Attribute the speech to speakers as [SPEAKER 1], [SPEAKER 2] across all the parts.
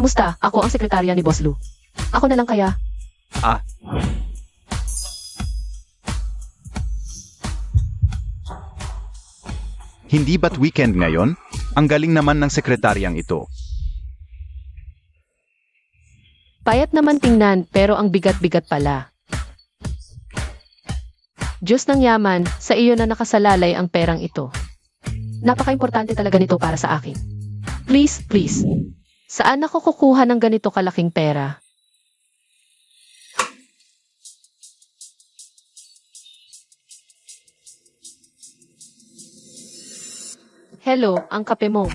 [SPEAKER 1] Kamusta? Ako ang sekretarya ni Boss Lou. Ako na lang kaya.
[SPEAKER 2] Ah, hindi ba't weekend ngayon? Ang galing naman ng sekretaryang ito.
[SPEAKER 1] Payat naman tingnan pero ang bigat-bigat pala. Diyos ng yaman, sa iyo na nakasalalay ang perang ito. Napaka-importante talaga nito para sa akin. Please, please. Saan ako kukuha ng ganito kalaking pera? Hello, ang kape mo.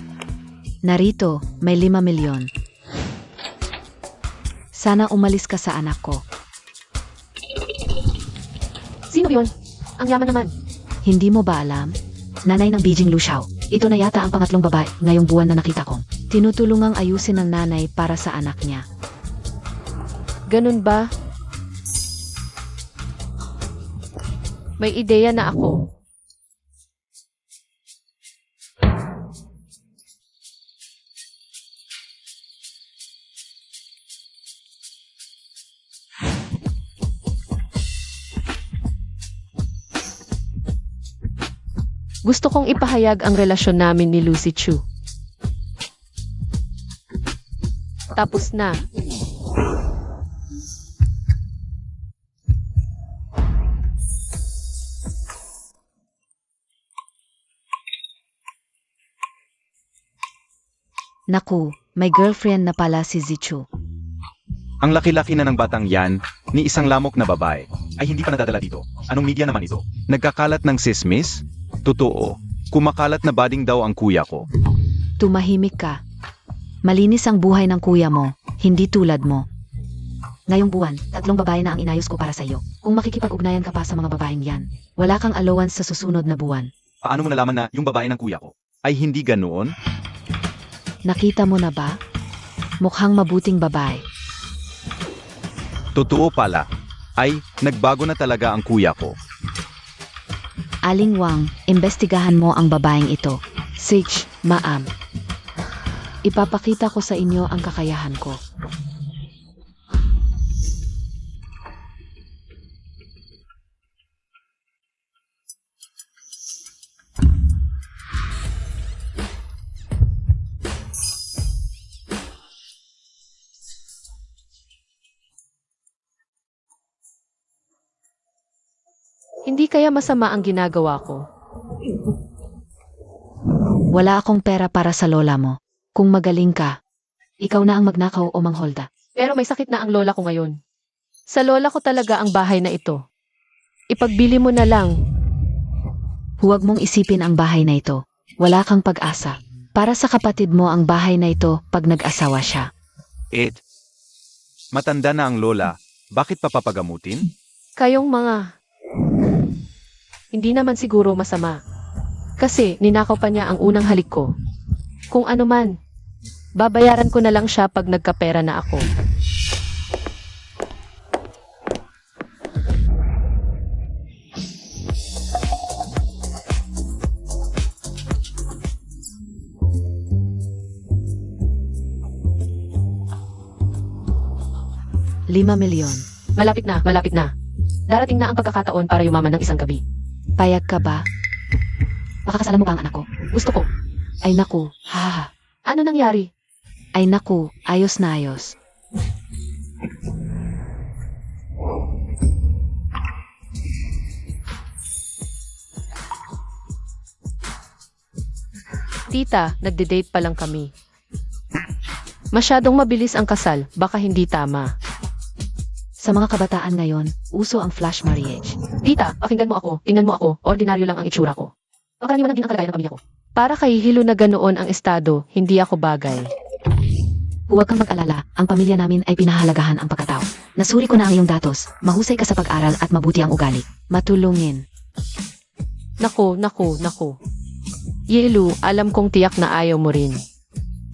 [SPEAKER 3] Narito, may 5 milyon. Sana umalis ka sa anak ko.
[SPEAKER 1] Sino yun? Ang yaman naman.
[SPEAKER 3] Hindi mo ba alam? Nanay ng Beijing Lu Xiao. Ito na yata ang pangatlong babae ngayong buwan na nakita ko. Tinutulungang ayusin ng nanay para sa anak niya.
[SPEAKER 1] Ganun ba? May ideya na ako. Gusto kong ipahayag ang relasyon namin ni Lucy Chu. Tapos na.
[SPEAKER 3] Naku, may girlfriend na pala si Zichu.
[SPEAKER 2] Ang laki-laki na ng batang yan, ni isang lamok na babae, ay hindi pa nadadala dito. Anong media naman ito? Nagkakalat ng sismis? Totoo, kumakalat na bading daw ang kuya ko.
[SPEAKER 3] Tumahimik ka. Malinis ang buhay ng kuya mo, hindi tulad mo. Ngayong buwan, 3 babae na ang inayos ko para sa iyo. Kung makikipag-ugnayan ka pa sa mga babaeng yan, wala kang allowance sa susunod na buwan.
[SPEAKER 2] Paano mo nalaman na yung babae ng kuya ko ay hindi ganoon?
[SPEAKER 3] Nakita mo na ba? Mukhang mabuting babae.
[SPEAKER 2] Totoo pala, ay nagbago na talaga ang kuya ko.
[SPEAKER 3] Aling Wang, imbestigahan mo ang babaeng ito. Sage, ma'am. Ipapakita ko sa inyo ang kakayahan ko.
[SPEAKER 1] Hindi kaya masama ang ginagawa ko.
[SPEAKER 3] Wala akong pera para sa lola mo. Kung magaling ka, ikaw na ang magnakaw o mangholda.
[SPEAKER 1] Pero may sakit na ang lola ko ngayon. Sa lola ko talaga ang bahay na ito. Ipagbili mo na lang.
[SPEAKER 3] Huwag mong isipin ang bahay na ito. Wala kang pag-asa. Para sa kapatid mo ang bahay na ito pag nag-asawa siya.
[SPEAKER 2] Ed, matanda na ang lola, bakit papapagamutin?
[SPEAKER 1] Kayong mga... Hindi naman siguro masama. Kasi ninakaw pa niya ang unang halik ko. Kung ano man, babayaran ko na lang siya pag nagkapera na ako.
[SPEAKER 3] ₱5 milyon.
[SPEAKER 1] Malapit na, malapit na. Darating na ang pagkakataon para yumaman ng isang gabi.
[SPEAKER 3] Payag ka ba?
[SPEAKER 1] Makakasalan mo ba ang anak ko? Gusto ko.
[SPEAKER 3] Ay naku, ha.
[SPEAKER 1] Ano nangyari?
[SPEAKER 3] Ay naku, ayos na ayos.
[SPEAKER 1] Tita, nagde-date pa lang kami. Masyadong mabilis ang kasal, baka hindi tama.
[SPEAKER 3] Sa mga kabataan ngayon, uso ang flash marriage.
[SPEAKER 1] Tita, pakinggan mo ako, tingnan mo ako, ordinaryo lang ang itsura ko. Pagkaraniwan din ang kalagayan ng pamilya ko. Para kay hilo na ganoon ang estado, hindi ako bagay.
[SPEAKER 3] Huwag kang mag-alala, ang pamilya namin ay pinahalagahan ang pagkatao. Nasuri ko na ang iyong datos, mahusay ka sa pag-aral at mabuti ang ugali. Matulungin.
[SPEAKER 1] Naku. Yelu, alam kong tiyak na ayaw mo rin.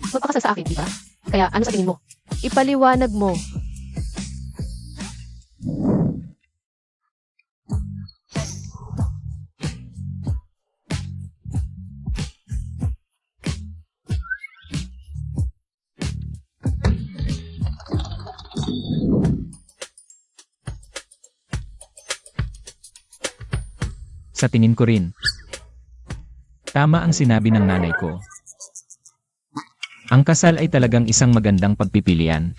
[SPEAKER 1] Magpakasal sa akin, di ba? Kaya ano sa tingin mo? Ipaliwanag mo.
[SPEAKER 4] Sa tingin ko rin. Tama ang sinabi ng nanay ko. Ang kasal ay talagang isang magandang pagpipilian.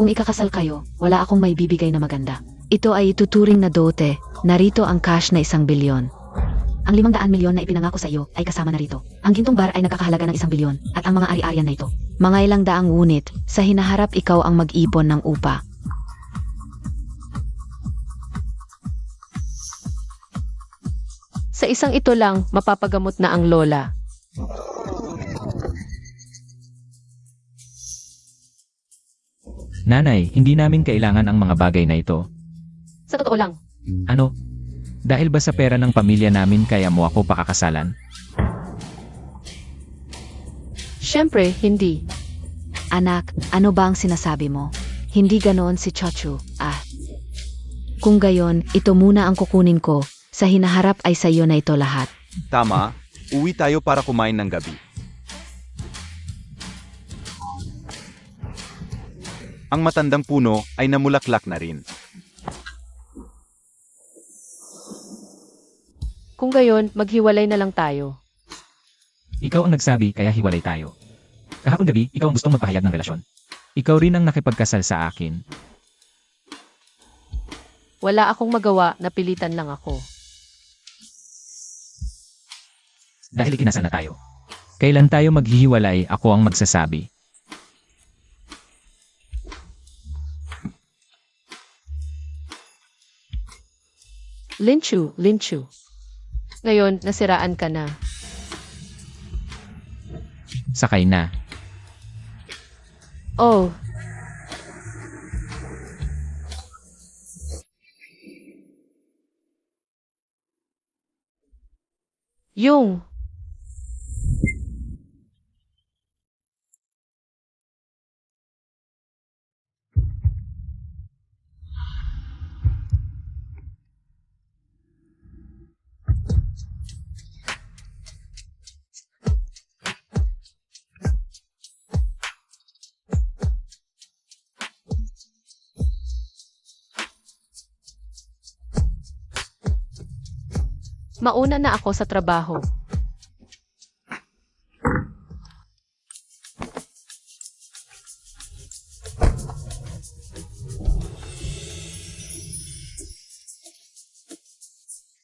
[SPEAKER 3] Kung ikakasal kayo, wala akong may bibigay na maganda. Ito ay ituturing na dote. Narito ang cash na 1 bilyon. Ang 500 milyon na ipinangako sa iyo ay kasama na rito. Ang gintong bar ay nagkakahalaga ng 1 bilyon at ang mga ari-arian na ito. Mga ilang daang ngunit, sa hinaharap ikaw ang mag-ipon ng upa.
[SPEAKER 1] Sa isang ito lang, mapapagamot na ang lola.
[SPEAKER 4] Nanay, hindi namin kailangan ang mga bagay na ito.
[SPEAKER 1] Sa totoo lang,
[SPEAKER 4] Ano? Dahil ba sa pera ng pamilya namin kaya mo ako pakakasalan?
[SPEAKER 1] syempre, hindi.
[SPEAKER 3] Anak, ano ba ang sinasabi mo? Hindi ganoon si Chochu, Kung gayon, ito muna ang kukunin ko. Sa hinaharap ay sa iyo na ito lahat.
[SPEAKER 2] Tama, uwi tayo para kumain ng gabi. Ang matandang puno ay namulaklak na rin.
[SPEAKER 1] Kung gayon, maghiwalay na lang tayo.
[SPEAKER 4] Ikaw ang nagsabi kaya hiwalay tayo. Kahapon gabi, ikaw ang gustong magpahayag ng relasyon. Ikaw rin ang nakipagkasal sa akin.
[SPEAKER 1] Wala akong magawa, napilitan lang ako.
[SPEAKER 4] Dahil ikinasal na tayo. Kailan tayo maghihiwalay, ako ang magsasabi.
[SPEAKER 1] Linchu. Ngayon, nasiraan ka na.
[SPEAKER 4] Sakay na.
[SPEAKER 1] Oh, yung mauna na ako sa trabaho.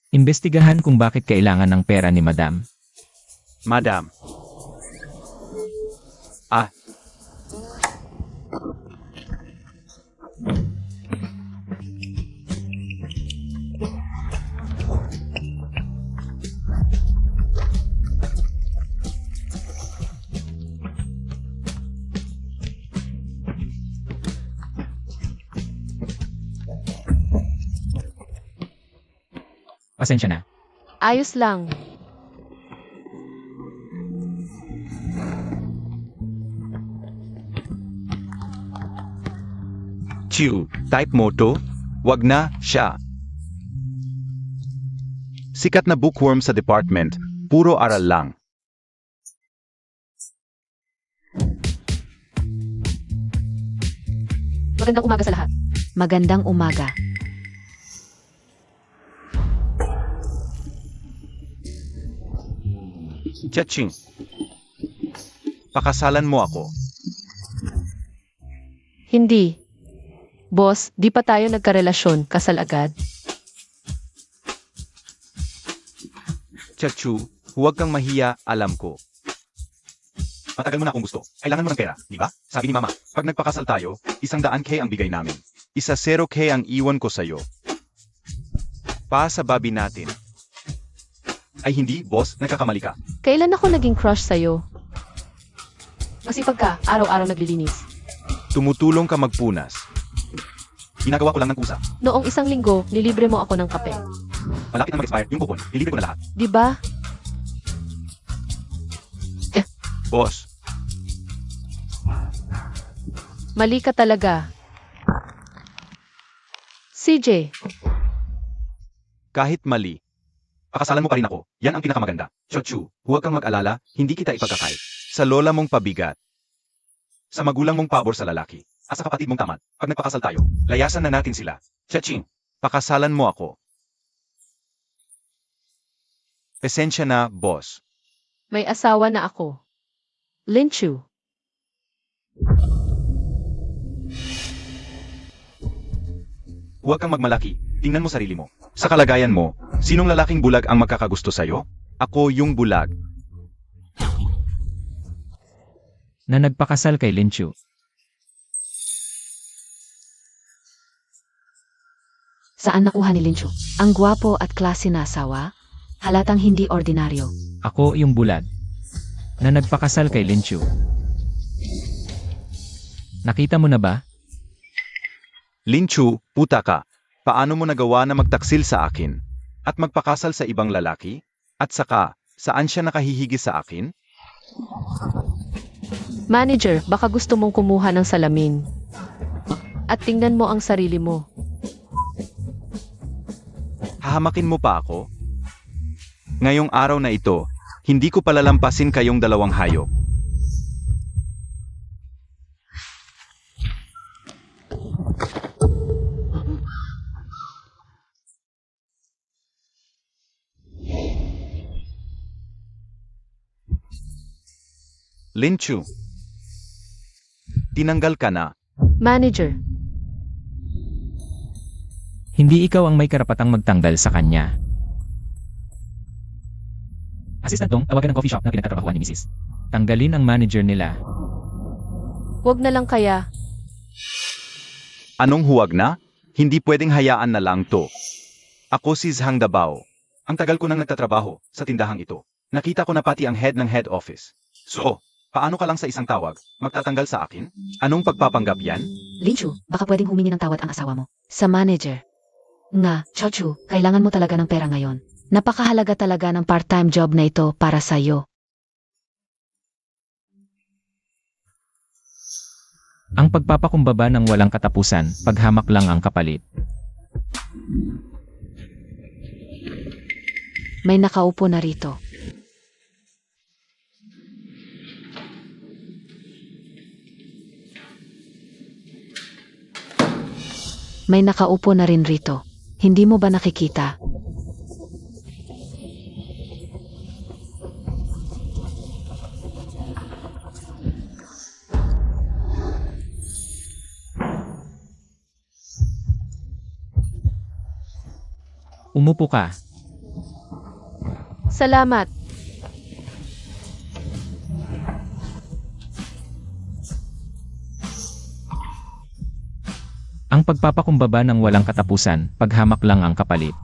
[SPEAKER 4] Imbestigahan kung bakit kailangan ng pera ni Madam.
[SPEAKER 2] Madam.
[SPEAKER 4] Pasensya na.
[SPEAKER 1] Ayos lang.
[SPEAKER 2] Chew, type mo to? Wag na, siya. Sikat na bookworm sa department, puro aral lang.
[SPEAKER 1] Magandang umaga sa lahat.
[SPEAKER 3] Magandang umaga.
[SPEAKER 2] Chaching. Pakasalan mo ako.
[SPEAKER 1] Hindi. Boss, di pa tayo nagkarelasyon, kasal agad.
[SPEAKER 2] Chachu, huwag kang mahiya, alam ko. Matagal mo na akong gusto. Kailangan mo ng pera, di ba? Sabi ni Mama, pag nagpakasal tayo, 100K ang bigay namin. 0K ang iwan ko sa'yo. Pa sa babi natin. Ay hindi, boss, nagkakamali ka.
[SPEAKER 1] Kailan ako naging crush sa'yo? Masipag ka, araw-araw naglilinis.
[SPEAKER 2] Tumutulong ka magpunas. Ginagawa ko lang ng kusa.
[SPEAKER 1] Noong 1 linggo, nilibre mo ako ng kape.
[SPEAKER 2] Malapit na mag-expire yung coupon, ilibre ko na lahat.
[SPEAKER 1] Di ba?
[SPEAKER 2] Boss,
[SPEAKER 1] Mali ka talaga. CJ,
[SPEAKER 2] kahit mali, pakasalan mo pa rin ako. Yan ang pinakamaganda. Chochu, huwag kang mag-alala, hindi kita ipagkakait. Sa lola mong pabigat. Sa magulang mong pabor sa lalaki. At sa kapatid mong tamad. Pag nagpakasal tayo, layasan na natin sila. Chaching, pakasalan mo ako. Pasensya na, boss.
[SPEAKER 1] may asawa na ako. Linchu.
[SPEAKER 2] Huwag kang magmalaki. Tingnan mo sarili mo. Sa kalagayan mo, sinong lalaking bulag ang magkakagusto sa'yo? Ako yung bulag.
[SPEAKER 4] Na nagpakasal kay Linchu.
[SPEAKER 3] Saan nakuha ni Linchu? Ang gwapo at klase na asawa? Halatang hindi ordinaryo.
[SPEAKER 4] Ako yung bulag. Na nagpakasal kay Linchu. Nakita mo na ba?
[SPEAKER 2] Linchu, puta ka. Paano mo nagawa na magtaksil sa akin? At magpakasal sa ibang lalaki? At saka, saan siya nakahihigi sa akin?
[SPEAKER 1] Manager, baka gusto mong kumuha ng salamin. At tingnan mo ang sarili mo.
[SPEAKER 2] Hahamakin mo pa ako? Ngayong araw na ito, hindi ko palalampasin kayong dalawang hayop. Linchu, tinanggal ka na.
[SPEAKER 1] Manager,
[SPEAKER 4] Hindi ikaw ang may karapatang magtanggal sa kanya. Assistant Dong, tawagan ng coffee shop na pinagtatrabahuan ni Mrs. Tanggalin ang manager nila.
[SPEAKER 1] wag na lang kaya.
[SPEAKER 2] Anong huwag na? Hindi pwedeng hayaan na lang to. Ako si Zhang Dabao. Ang tagal ko nang nagtatrabaho sa tindahang ito. Nakita ko na pati ang head ng head office. So, paano ka lang sa isang tawag, magtatanggal sa akin? Anong pagpapanggap yan?
[SPEAKER 3] Linchu, baka pwedeng humingi ng tawad ang asawa mo. Sa manager. Nga, Chochu, kailangan mo talaga ng pera ngayon. Napakahalaga talaga ng part-time job na ito para sa'yo.
[SPEAKER 4] Ang pagpapakumbaba ng walang katapusan, paghamak lang ang kapalit.
[SPEAKER 3] May nakaupo na rito. May nakaupo na rin rito. Hindi mo ba nakikita?
[SPEAKER 4] Umupo ka.
[SPEAKER 1] Salamat.
[SPEAKER 4] Ang pagpapakumbaba ng walang katapusan, paghamak lang ang kapalit.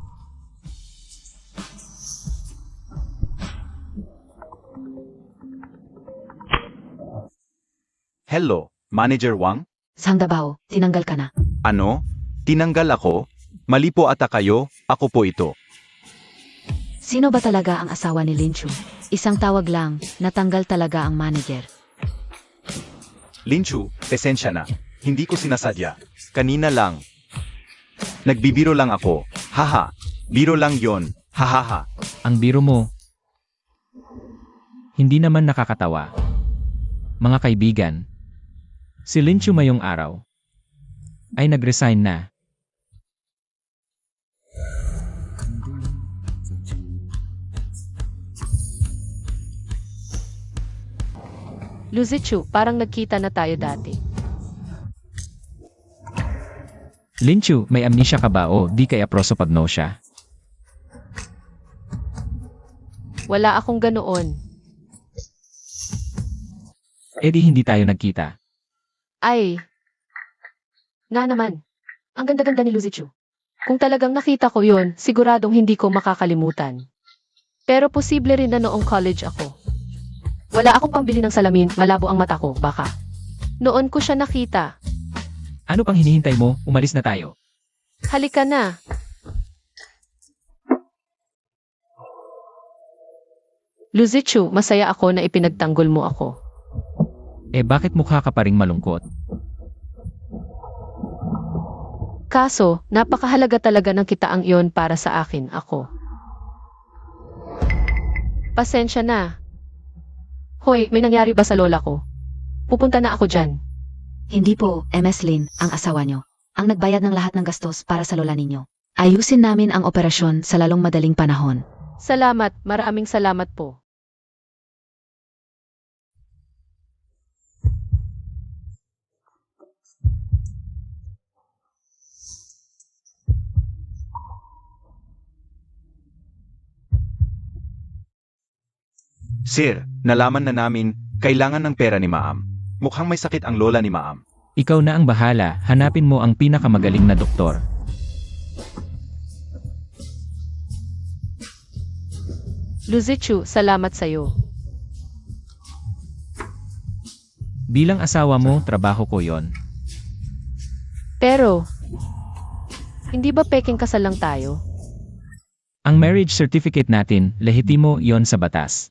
[SPEAKER 2] Hello, Manager Wang?
[SPEAKER 3] Sangdabao, tinanggal ka na.
[SPEAKER 2] Ano? Tinanggal ako? Mali po ata kayo, ako po ito.
[SPEAKER 3] Sino ba talaga ang asawa ni Linchu? Isang tawag lang, natanggal talaga ang manager.
[SPEAKER 2] Linchu, pasensya na. Hindi ko sinasadya. Kanina lang. Nagbibiro lang ako. Haha. Biro lang yon. Hahaha.
[SPEAKER 4] Ang biro mo. Hindi naman nakakatawa. Mga kaibigan, si Linchu mayong araw ay nag-resign na.
[SPEAKER 1] Luzichu, parang nagkita na tayo dati.
[SPEAKER 4] Linchu, may amnesia ka ba o di kaya prosopagnosia?
[SPEAKER 1] Wala akong ganoon.
[SPEAKER 4] Eh di hindi tayo nagkita.
[SPEAKER 1] Ay. Nga naman. Ang ganda-ganda ni Luzichu. Kung talagang nakita ko yon, siguradong hindi ko makakalimutan. Pero posible rin na noong college ako. Wala akong pambili ng salamin, malabo ang mata ko, baka. Noon ko siya nakita.
[SPEAKER 4] Ano pang hinihintay mo? Umalis na tayo.
[SPEAKER 1] Halika na. Luzichu, masaya ako na ipinagtanggol mo ako.
[SPEAKER 4] Eh bakit mukha ka pa ring malungkot?
[SPEAKER 1] Kaso, napakahalaga talaga ng kitaang iyon para sa akin, ako. Pasensya na. Hoy, may nangyari ba sa lola ko? Pupunta na ako dyan.
[SPEAKER 3] Hindi po, MS Lin, ang asawa nyo. Ang nagbayad ng lahat ng gastos para sa lola ninyo. Ayusin namin ang operasyon sa lalong madaling panahon.
[SPEAKER 1] Salamat, maraming salamat po.
[SPEAKER 2] Sir, nalaman na namin, kailangan ng pera ni Maam. Mukhang may sakit ang lola ni Maam.
[SPEAKER 4] Ikaw na ang bahala, hanapin mo ang pinakamagaling na doktor.
[SPEAKER 1] Luzichu, salamat sa'yo.
[SPEAKER 4] Bilang asawa mo, trabaho ko yon.
[SPEAKER 1] Pero, hindi ba peking kasal lang tayo?
[SPEAKER 4] Ang marriage certificate natin, lehitimo yon sa batas.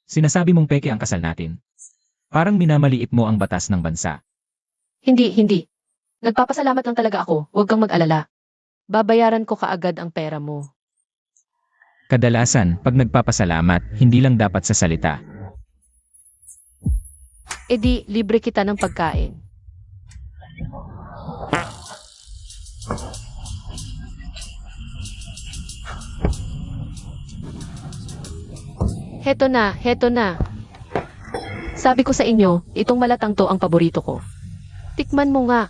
[SPEAKER 4] Sinasabi mong peke ang kasal natin. Parang minamaliit mo ang batas ng bansa.
[SPEAKER 1] Hindi. Nagpapasalamat lang talaga ako, huwag kang mag-alala. Babayaran ko kaagad ang pera mo.
[SPEAKER 4] Kadalasan, pag nagpapasalamat, hindi lang dapat sa salita.
[SPEAKER 1] E di, libre kita ng pagkain. Heto na. Sabi ko sa inyo, itong malatang to ang paborito ko. Tikman mo nga.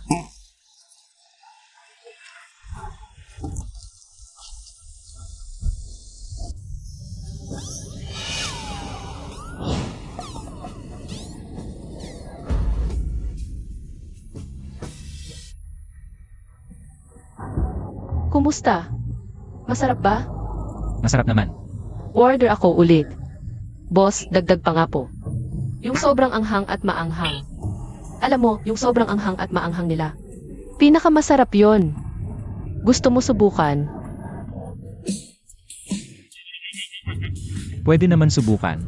[SPEAKER 1] Kumusta? Masarap ba?
[SPEAKER 4] Masarap naman.
[SPEAKER 1] Order ako ulit. Boss, dagdag pa nga po. Yung sobrang anghang at maanghang. Alam mo, yung sobrang anghang at maanghang nila. Pinakamasarap yon. Gusto mo subukan?
[SPEAKER 4] Pwede naman subukan.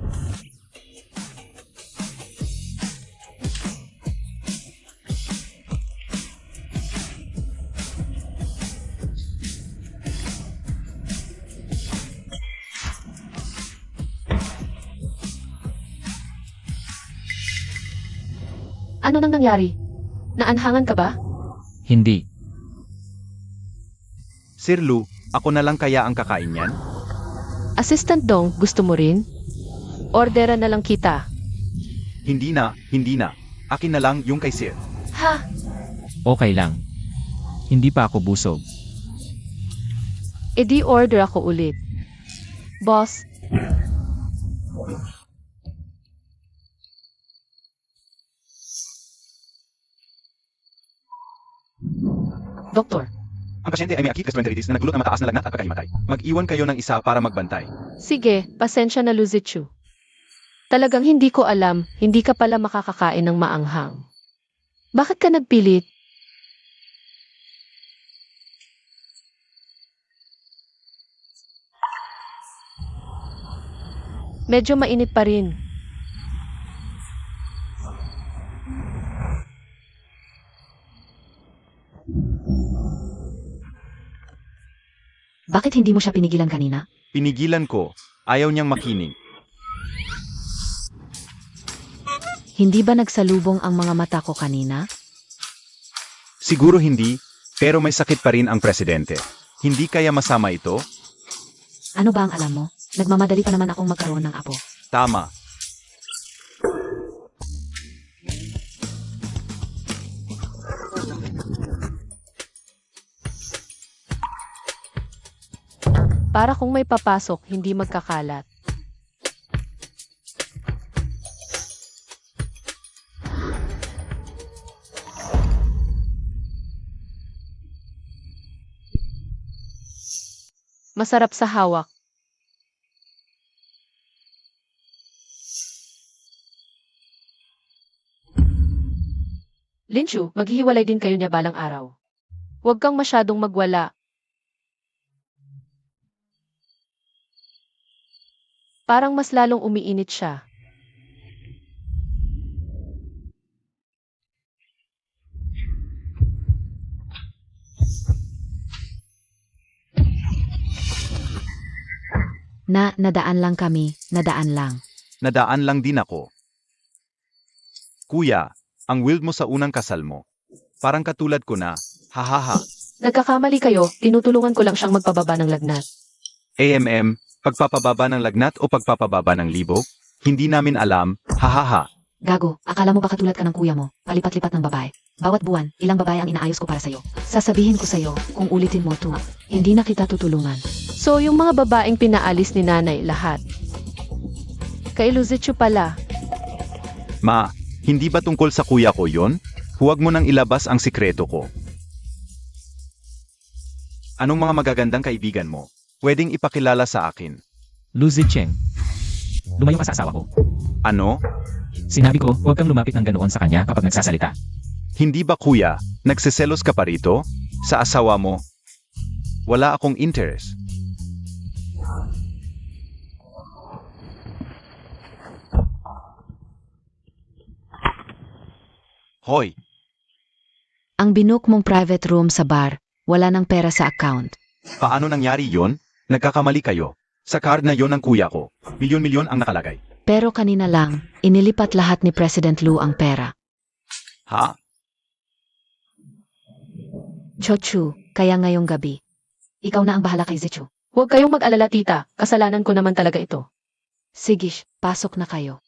[SPEAKER 1] Ano nang nangyari? Naanhangan ka ba?
[SPEAKER 4] Hindi.
[SPEAKER 2] Sir Lu, ako na lang kaya ang kakain yan?
[SPEAKER 1] Assistant Dong, gusto mo rin? Orderan na lang kita.
[SPEAKER 2] Hindi na. Akin na lang yung kay Sir.
[SPEAKER 1] Ha?
[SPEAKER 4] Okay lang. Hindi pa ako busog.
[SPEAKER 1] E di order ako ulit. Boss, Doktor,
[SPEAKER 2] Ang pasyente ay may acute gastroenteritis na nagdulot ng mataas na lagnat at pagkahimatay. Mag-iwan kayo ng isa para magbantay.
[SPEAKER 1] sige, pasensya na Luzichu. Talagang hindi ko alam, hindi ka pala makakakain ng maanghang. Bakit ka nagpilit? Medyo mainit pa rin.
[SPEAKER 3] Bakit hindi mo siya pinigilan kanina?
[SPEAKER 2] Pinigilan ko. Ayaw niyang makinig.
[SPEAKER 3] Hindi ba nagsalubong ang mga mata ko kanina?
[SPEAKER 2] Siguro hindi, pero may sakit pa rin ang presidente. Hindi kaya masama ito?
[SPEAKER 3] Ano ba ang alam mo? Nagmamadali pa naman akong magkaroon ng apo.
[SPEAKER 2] Tama.
[SPEAKER 1] Para kung may papasok, hindi magkakalat. Masarap sa hawak. Linchu, maghihiwalay din kayo niya balang araw. Huwag kang masyadong magwala. Parang mas lalong umiinit siya.
[SPEAKER 3] Nadaan lang kami, nadaan lang.
[SPEAKER 2] Nadaan lang din ako. Kuya, ang wild mo sa unang kasal mo. Parang katulad ko na, hahaha.
[SPEAKER 1] Nagkakamali kayo, tinutulungan ko lang siyang magpababa ng lagnat.
[SPEAKER 2] Pagpapababa ng lagnat o pagpapababa ng libo? Hindi namin alam, hahaha.
[SPEAKER 3] Gago, akala mo ba katulad ka ng kuya mo, palipat-lipat ng babae? Bawat buwan, ilang babae ang inaayos ko para sa'yo. Sasabihin ko sa'yo, kung ulitin mo to, hindi na kita tutulungan.
[SPEAKER 1] So yung mga babaeng pinaalis ni nanay lahat. Kay Luzichu pala.
[SPEAKER 2] Ma, hindi ba tungkol sa kuya ko yon? Huwag mo nang ilabas ang sikreto ko. Anong mga magagandang kaibigan mo? Pwedeng ipakilala sa akin.
[SPEAKER 4] Lucy Cheng. Lumayo ka sa asawa ko.
[SPEAKER 2] Ano?
[SPEAKER 4] Sinabi ko, huwag kang lumapit ng ganoon sa kanya kapag nagsasalita.
[SPEAKER 2] Hindi ba kuya, nagsiselos ka pa rito? Sa asawa mo? Wala akong interest. Hoy,
[SPEAKER 3] Ang binook mong private room sa bar, wala ng pera sa account.
[SPEAKER 2] paano nangyari yon? Nagkakamali kayo. Sa card na yon ng kuya ko, milyon-milyon ang nakalagay.
[SPEAKER 3] Pero kanina lang, inilipat lahat ni President Lu ang pera.
[SPEAKER 2] Ha?
[SPEAKER 3] Chochu, kaya ngayong gabi. Ikaw na ang bahala kay Zichu.
[SPEAKER 1] Huwag kayong mag-alala tita, kasalanan ko naman talaga ito.
[SPEAKER 3] Sige, pasok na kayo.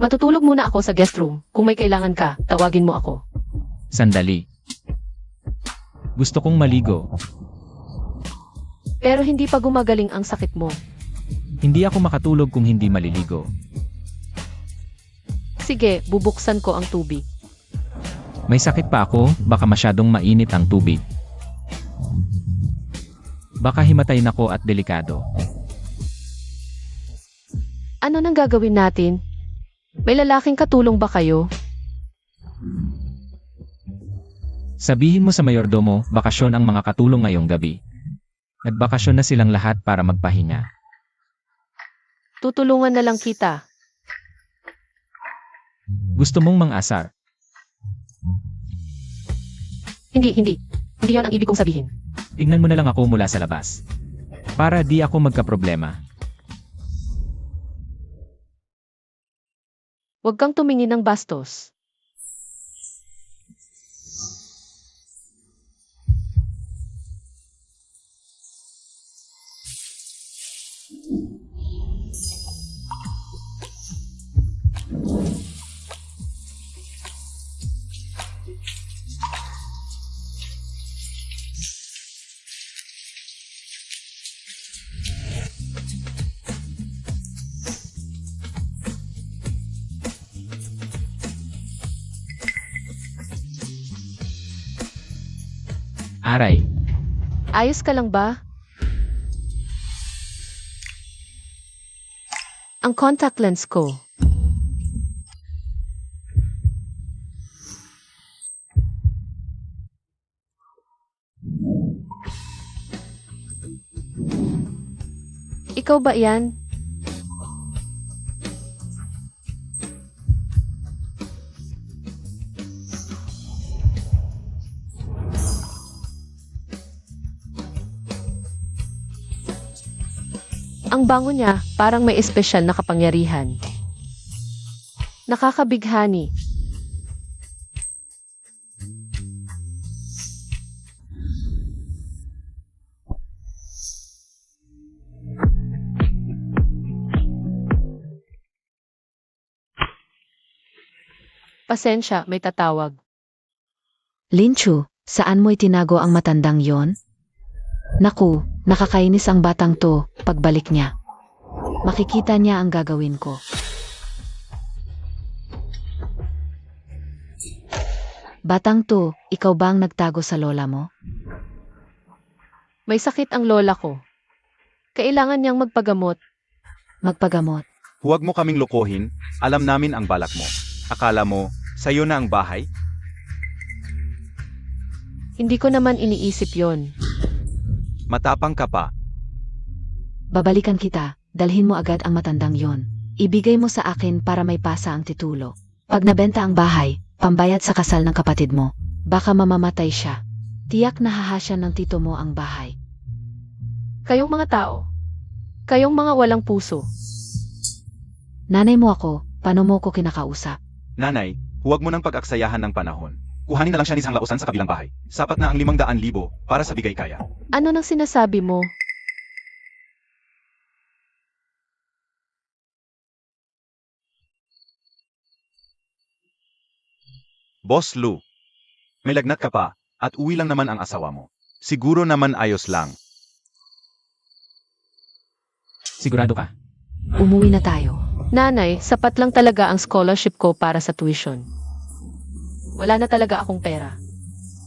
[SPEAKER 1] Matutulog muna ako sa guest room. Kung may kailangan ka, tawagin mo ako.
[SPEAKER 4] Sandali. Gusto kong maligo.
[SPEAKER 1] Pero hindi pa gumagaling ang sakit mo.
[SPEAKER 4] Hindi ako makatulog kung hindi maliligo.
[SPEAKER 1] Sige, bubuksan ko ang tubig.
[SPEAKER 4] May sakit pa ako, baka masyadong mainit ang tubig. Baka himatayin ako at delikado.
[SPEAKER 1] Ano nang gagawin natin? May lalaking katulong ba kayo?
[SPEAKER 4] Sabihin mo sa mayordomo, bakasyon ang mga katulong ngayong gabi. Nagbakasyon na silang lahat para magpahinga.
[SPEAKER 1] Tutulungan na lang kita.
[SPEAKER 4] Gusto mong mang-asar?
[SPEAKER 1] Hindi. Hindi yon ang ibig kong sabihin.
[SPEAKER 4] Tingnan mo na lang ako mula sa labas. Para di ako magkaproblema.
[SPEAKER 1] Huwag kang tumingin ng bastos.
[SPEAKER 4] Aray,
[SPEAKER 1] Ayos ka lang ba? Ang contact lens ko. Ikaw ba yan? Ang bango niya, parang may espesyal na kapangyarihan. Nakakabighani. Pasensya, may tatawag.
[SPEAKER 3] Linchu, saan mo itinago ang matandang yon? Naku, nakakainis ang batang to, pagbalik niya. Makikita niya ang gagawin ko. Batang to, ikaw ba ang nagtago sa lola mo?
[SPEAKER 1] May sakit ang lola ko. Kailangan niyang magpagamot.
[SPEAKER 3] Magpagamot.
[SPEAKER 2] Huwag mo kaming lokohin, alam namin ang balak mo. Akala mo, sayo na ang bahay?
[SPEAKER 1] Hindi ko naman iniisip yon.
[SPEAKER 2] Matapang ka pa.
[SPEAKER 3] Babalikan kita, dalhin mo agad ang matandang yon. Ibigay mo sa akin para may pasa ang titulo. Pag nabenta ang bahay, pambayad sa kasal ng kapatid mo, baka mamamatay siya. Tiyak na hahasyan ng tito mo ang bahay.
[SPEAKER 1] Kayong mga tao. Kayong mga walang puso.
[SPEAKER 3] Nanay mo ako, paano mo ko kinakausap?
[SPEAKER 2] Nanay, huwag mo nang pag-aksayahan ng panahon. Kuhanin na lang siya ni Sanglausan sa kabilang bahay. Sapat na ang 500,000 para sa bigay kaya.
[SPEAKER 1] Ano nang sinasabi mo?
[SPEAKER 2] Boss Lou, may lagnat ka pa, at uwi lang naman ang asawa mo. Siguro naman ayos lang.
[SPEAKER 4] Sigurado ka?
[SPEAKER 3] Umuwi na tayo.
[SPEAKER 1] Nanay, sapat lang talaga ang scholarship ko para sa tuition. Wala na talaga akong pera.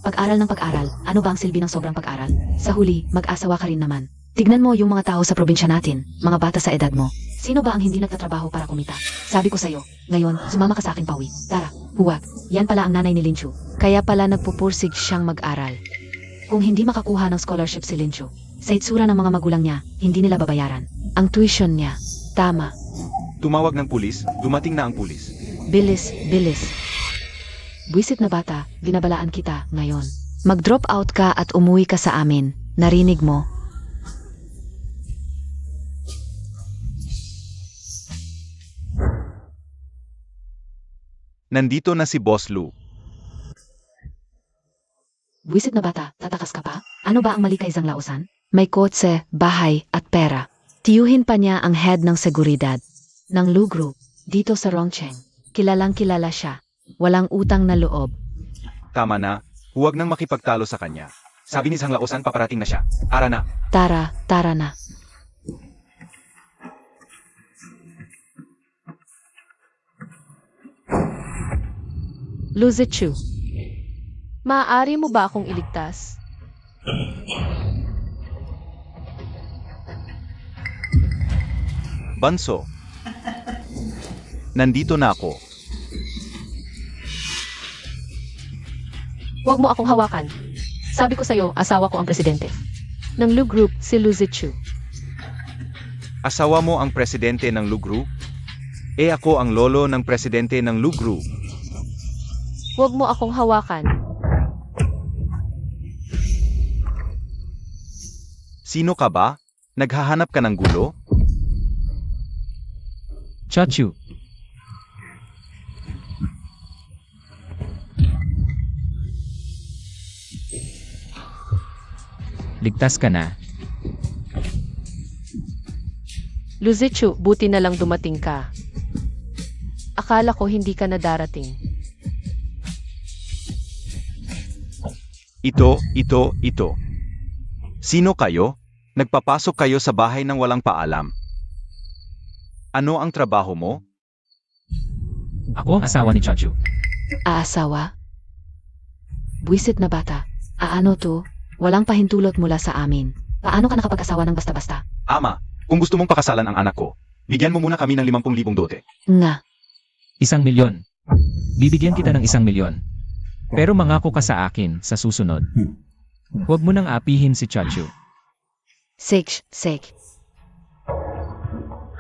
[SPEAKER 3] Pag-aral ng pag-aral, ano ba ang silbi ng sobrang pag-aral? Sa huli, mag-asawa ka rin naman. Tignan mo yung mga tao sa probinsya natin, mga bata sa edad mo. Sino ba ang hindi nagtatrabaho para kumita? Sabi ko sa'yo, ngayon, sumama ka sa akin pauwi. Tara, huwag. Yan pala ang nanay ni Linchu. Kaya pala nagpupursig siyang mag-aral. Kung hindi makakuha ng scholarship si Linchu, sa itsura ng mga magulang niya, hindi nila babayaran. Ang tuition niya, tama.
[SPEAKER 2] Tumawag ng pulis, dumating na ang pulis.
[SPEAKER 3] Bilis, bilis. Buisit na bata, binabalaan kita ngayon. Mag-drop out ka at umuwi ka sa amin. Narinig mo?
[SPEAKER 2] Nandito na si Boss Lou.
[SPEAKER 3] Buisit na bata, tatakas ka pa? Ano ba ang mali kay Sanglausan? May kotse, bahay, at pera. Tiyuhin pa niya ang head ng seguridad ng Lu Group dito sa Rongcheng. Kilalang kilala siya. Walang utang na loob.
[SPEAKER 2] Tama na, huwag nang makipagtalo sa kanya. Sabi ni Sanglausan paparating na siya. Ara na.
[SPEAKER 3] Tara, tara na.
[SPEAKER 1] Luzichu, maaari mo ba akong iligtas?
[SPEAKER 2] Banso. Nandito na ako.
[SPEAKER 1] Huwag mo akong hawakan. Sabi ko sa'yo, asawa ko ang presidente. Ng Lu Group, si Luzichu.
[SPEAKER 2] Asawa mo ang presidente ng Lugru? Ako ang lolo ng presidente ng Lugru.
[SPEAKER 1] Huwag mo akong hawakan.
[SPEAKER 2] Sino ka ba? Naghahanap ka ng gulo?
[SPEAKER 4] Chachu. Ligtas ka na.
[SPEAKER 1] Luzichu, buti na lang dumating ka. Akala ko hindi ka na darating.
[SPEAKER 2] Ito. Sino kayo? Nagpapasok kayo sa bahay ng walang paalam. Ano ang trabaho mo?
[SPEAKER 4] Ako ang asawa ni Chachu.
[SPEAKER 3] Aasawa? Buisit na bata. Aano to? Walang pahintulot mula sa amin. Paano ka nakapag-asawa ng basta-basta?
[SPEAKER 2] Ama, kung gusto mong pakasalan ang anak ko, bigyan mo muna kami ng 50,000 dote.
[SPEAKER 3] Nga.
[SPEAKER 4] 1,000,000. Bibigyan kita ng 1,000,000. Pero mangako ka sa akin sa susunod. Huwag mo nang apihin si Chachu.
[SPEAKER 3] Sek.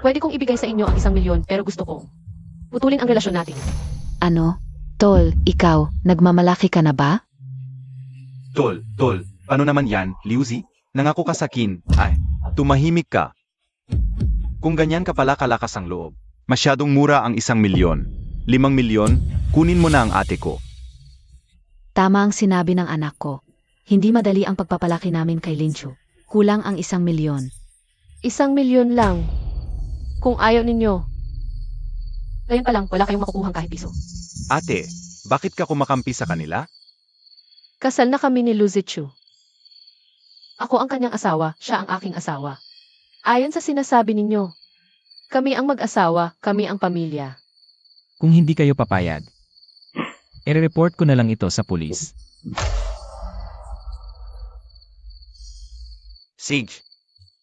[SPEAKER 1] Pwede kong ibigay sa inyo ang 1,000,000 pero gusto kong putulin ang relasyon natin.
[SPEAKER 3] Ano? Tol, ikaw, nagmamalaki ka na ba?
[SPEAKER 2] Tol, ano naman yan, Liuzi? Nangako ka sa akin. Ay, tumahimik ka. Kung ganyan ka pala kalakas ang loob, masyadong mura ang 1,000,000. 5,000,000, kunin mo na ang ate ko.
[SPEAKER 3] Tama ang sinabi ng anak ko. Hindi madali ang pagpapalaki namin kay Linchu. Kulang ang 1,000,000.
[SPEAKER 1] 1,000,000 lang. Kung ayaw ninyo. Ngayon pa lang, wala kayong makukuhang kahit piso.
[SPEAKER 2] Ate, bakit ka kumakampi sa kanila?
[SPEAKER 1] Kasal na kami ni Luzichu. Ako ang kanyang asawa, siya ang aking asawa. Ayon sa sinasabi ninyo, kami ang mag-asawa, kami ang pamilya.
[SPEAKER 4] Kung hindi kayo papayag, i-report ko na lang ito sa pulis.
[SPEAKER 2] Sige.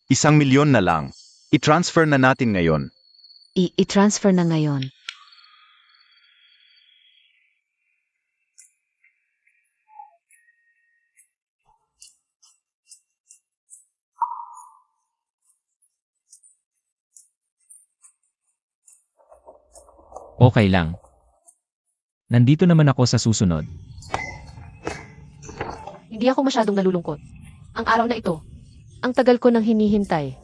[SPEAKER 2] 1,000,000 na lang. I-transfer na natin ngayon.
[SPEAKER 3] I-transfer na ngayon.
[SPEAKER 4] Okay lang. Nandito naman ako sa susunod.
[SPEAKER 1] Hindi ako masyadong nalulungkot. Ang araw na ito, ang tagal ko nang hinihintay.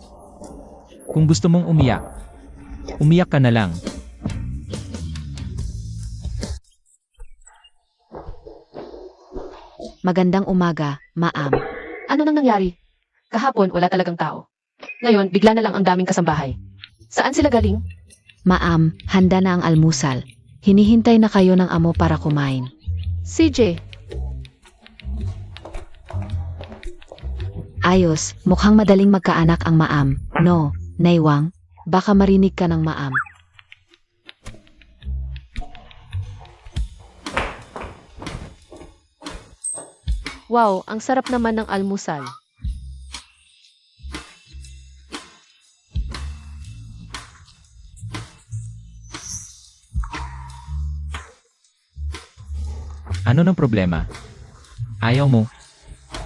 [SPEAKER 4] Kung gusto mong umiyak, umiyak ka na lang.
[SPEAKER 3] Magandang umaga, Ma'am.
[SPEAKER 1] Ano nang nangyari? Kahapon wala talagang tao. Ngayon, bigla na lang ang daming kasambahay. Saan sila galing?
[SPEAKER 3] Ma'am, handa na ang almusal. Hinihintay na kayo ng amo para kumain.
[SPEAKER 1] CJ,
[SPEAKER 3] Ayos, mukhang madaling magkaanak ang Ma'am. No, Naywang, baka marinig ka ng Ma'am.
[SPEAKER 1] wow, ang sarap naman ng almusal.
[SPEAKER 4] Ano ng problema? Ayaw mo?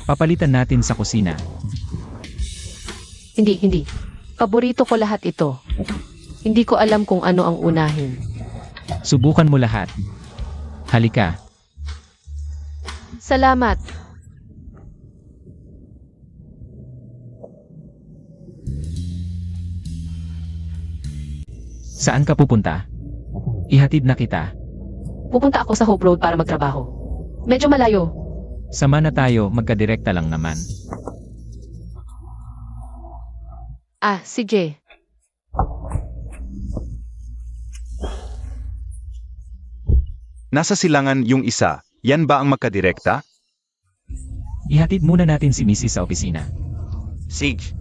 [SPEAKER 4] Papalitan natin sa kusina.
[SPEAKER 1] Hindi. Paborito ko lahat ito. Hindi ko alam kung ano ang unahin.
[SPEAKER 4] Subukan mo lahat. Halika.
[SPEAKER 1] Salamat.
[SPEAKER 4] Saan ka pupunta? Ihatid na kita.
[SPEAKER 1] Pupunta ako sa Hope Road para magtrabaho. Medyo malayo.
[SPEAKER 4] Sama na tayo, magkadirekta lang naman.
[SPEAKER 1] CJ.
[SPEAKER 2] Nasa silangan yung isa. Yan ba ang magkadirekta?
[SPEAKER 4] Ihatid muna natin si Mrs. sa opisina.
[SPEAKER 2] Sige.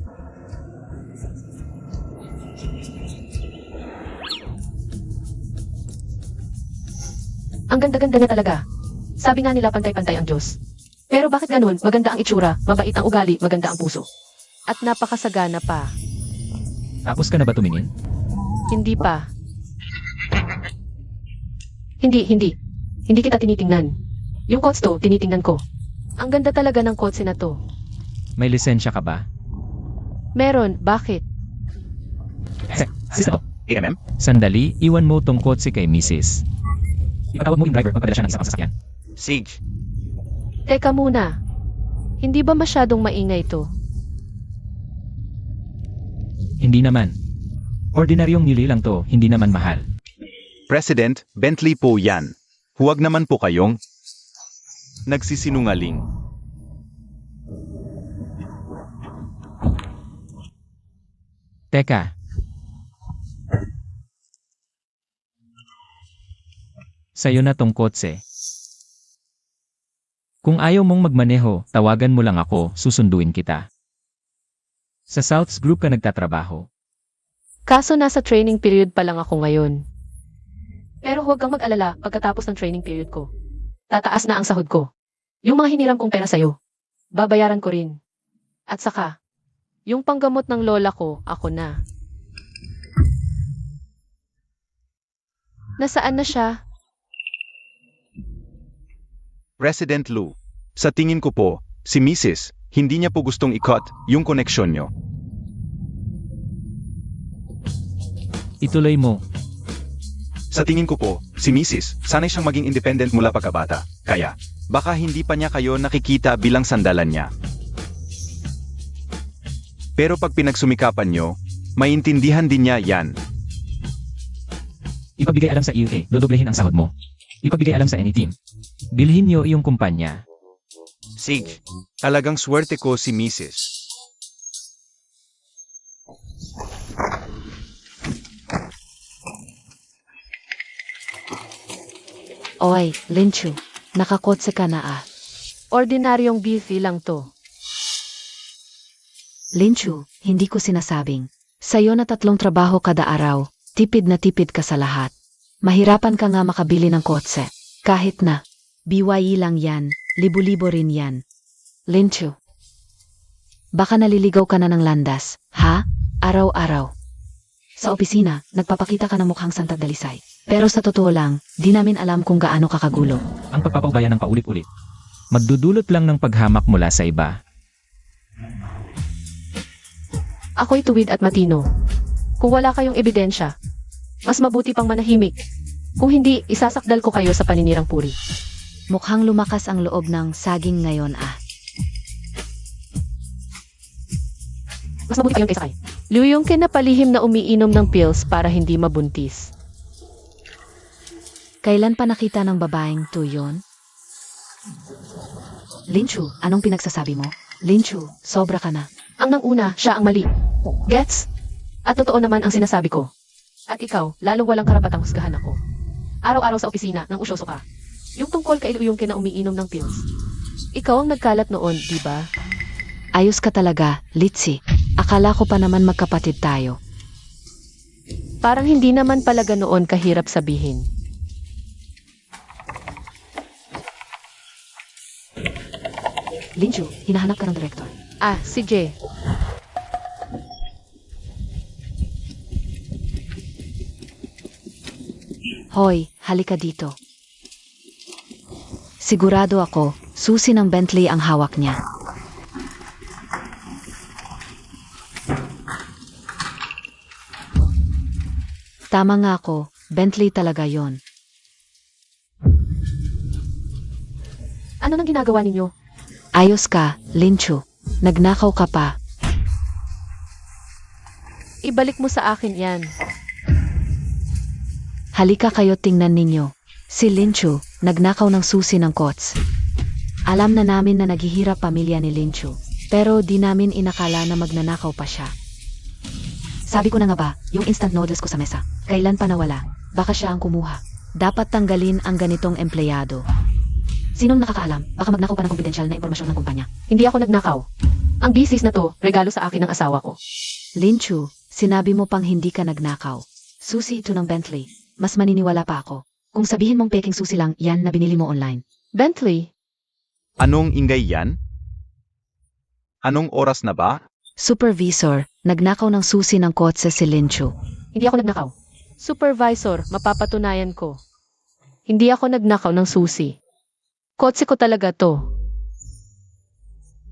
[SPEAKER 1] Ang ganda-ganda niya talaga. Sabi nga nila pantay-pantay ang Diyos. Pero bakit ganun? Maganda ang itsura, mabait ang ugali, maganda ang puso. At napakasagana pa.
[SPEAKER 4] Tapos ka na ba tumingin?
[SPEAKER 1] Hindi pa. Hindi. Hindi kita tinitingnan. Yung quotes to, tinitingnan ko. Ang ganda talaga ng kotse na to.
[SPEAKER 4] May lisensya ka ba?
[SPEAKER 1] Meron, bakit?
[SPEAKER 4] Sino?
[SPEAKER 2] AMM?
[SPEAKER 4] Sandali, iwan mo tong kotse kay Mrs. Ipatawag mo yung driver, magpadala siya ng isang sasakyan.
[SPEAKER 2] Sige.
[SPEAKER 1] Teka muna. Hindi ba masyadong maingay to?
[SPEAKER 4] Hindi naman. Ordinaryong nili lang to, hindi naman mahal.
[SPEAKER 2] President, Bentley po yan. Huwag naman po kayong nagsisinungaling.
[SPEAKER 4] Teka. Sa'yo na tong kotse. Kung ayaw mong magmaneho, tawagan mo lang ako, susunduin kita. Sa Souths Group ka nagtatrabaho.
[SPEAKER 1] Kaso nasa training period pa lang ako ngayon. Pero huwag kang mag-alala pagkatapos ng training period ko. Tataas na ang sahod ko. Yung mga hiniram kong pera sa'yo, babayaran ko rin. At saka, yung panggamot ng lola ko, ako na. Nasaan na siya?
[SPEAKER 2] President Lou, sa tingin ko po, si Mrs. hindi niya po gustong i-cut yung koneksyon nyo.
[SPEAKER 4] Ituloy mo.
[SPEAKER 2] Sa tingin ko po, si Mrs. sanay siyang maging independent mula pagkabata. Kaya, baka hindi pa niya kayo nakikita bilang sandalan niya. Pero pag pinagsumikapan nyo, maintindihan din niya yan.
[SPEAKER 4] Ipabigay alam sa EUA, dodoblehin ang sahod mo. Ipabigay alam sa Anyteam. Bilhin niyo yung kumpanya.
[SPEAKER 2] Sige. Talagang swerte ko si Mrs.
[SPEAKER 3] Oy, Linchu, nakakotse ka na ah.
[SPEAKER 1] Ordinaryong beefy lang to.
[SPEAKER 3] Linchu, hindi ko sinasabing. Sa'yo na 3 trabaho kada araw, tipid na tipid ka sa lahat. Mahirapan ka nga makabili ng kotse. Kahit na, BYE lang yan, libo-libo rin yan. Linchu, baka naliligaw ka na ng landas, ha? Araw-araw. Sa opisina, nagpapakita ka ng mukhang Santa Dalisay. Pero sa totoo lang, di namin alam kung gaano kakagulo.
[SPEAKER 4] Ang pagpapaubaya ng paulit-ulit. Magdudulot lang ng paghamak mula sa iba.
[SPEAKER 1] Ako'y tuwid at matino. Kung wala kayong ebidensya, mas mabuti pang manahimik. Kung hindi, isasakdal ko kayo sa paninirang puri.
[SPEAKER 3] Mukhang lumakas ang loob ng saging ngayon ah.
[SPEAKER 1] Mas mabuti pa yun kaysa kay. Lu Yongke na palihim na umiinom ng pills para hindi mabuntis.
[SPEAKER 3] Kailan pa nakita ng babaeng to yun? Linchu, anong pinagsasabi mo? Linchu, sobra ka na.
[SPEAKER 1] Ang nang una, siya ang mali. Gets? At totoo naman ang sinasabi ko. At ikaw, lalong walang karapatang husgahan ako. Araw-araw sa opisina, nang usyoso ka. Yung tungkol kay Lu Yongke na umiinom ng pills. Ikaw ang nagkalat noon, di ba?
[SPEAKER 3] Ayos ka talaga, Litsi. Akala ko pa naman magkapatid tayo.
[SPEAKER 1] Parang hindi naman pala ganoon kahirap sabihin.
[SPEAKER 3] Linchu, hinahanap ka ng director.
[SPEAKER 1] Ah, si Jay.
[SPEAKER 3] Hoy, halika dito. Sigurado ako, susi ng Bentley ang hawak niya. Tama nga ako, Bentley talaga yon.
[SPEAKER 1] Ano nang ginagawa ninyo?
[SPEAKER 3] Ayos ka, Linchu. Nagnakaw ka pa.
[SPEAKER 1] Ibalik mo sa akin yan.
[SPEAKER 3] Halika kayo tingnan ninyo. Si Linchu, nagnakaw ng susi ng kots. Alam na namin na naghihirap pamilya ni Linchu. Pero di namin inakala na magnanakaw pa siya. Sabi ko na nga ba, yung instant noodles ko sa mesa, kailan pa nawala? Baka siya ang kumuha. Dapat tanggalin ang ganitong empleyado. Sinong nakakaalam? Baka magnakaw pa ng kumpidensyal na impormasyon ng kumpanya.
[SPEAKER 1] Hindi ako nagnakaw. Ang business na to, regalo sa akin ng asawa ko.
[SPEAKER 3] Linchu, sinabi mo pang hindi ka nagnakaw. Susi ito ng Bentley. Mas maniniwala pa ako. Kung sabihin mong peking susi lang, yan na binili mo online.
[SPEAKER 1] Bentley,
[SPEAKER 2] Anong ingay yan? Anong oras na ba?
[SPEAKER 3] Supervisor, nagnakaw ng susi ng kotse si Linchu.
[SPEAKER 1] hindi ako nagnakaw. Supervisor, mapapatunayan ko. Hindi ako nagnakaw ng susi. Kotse ko talaga to.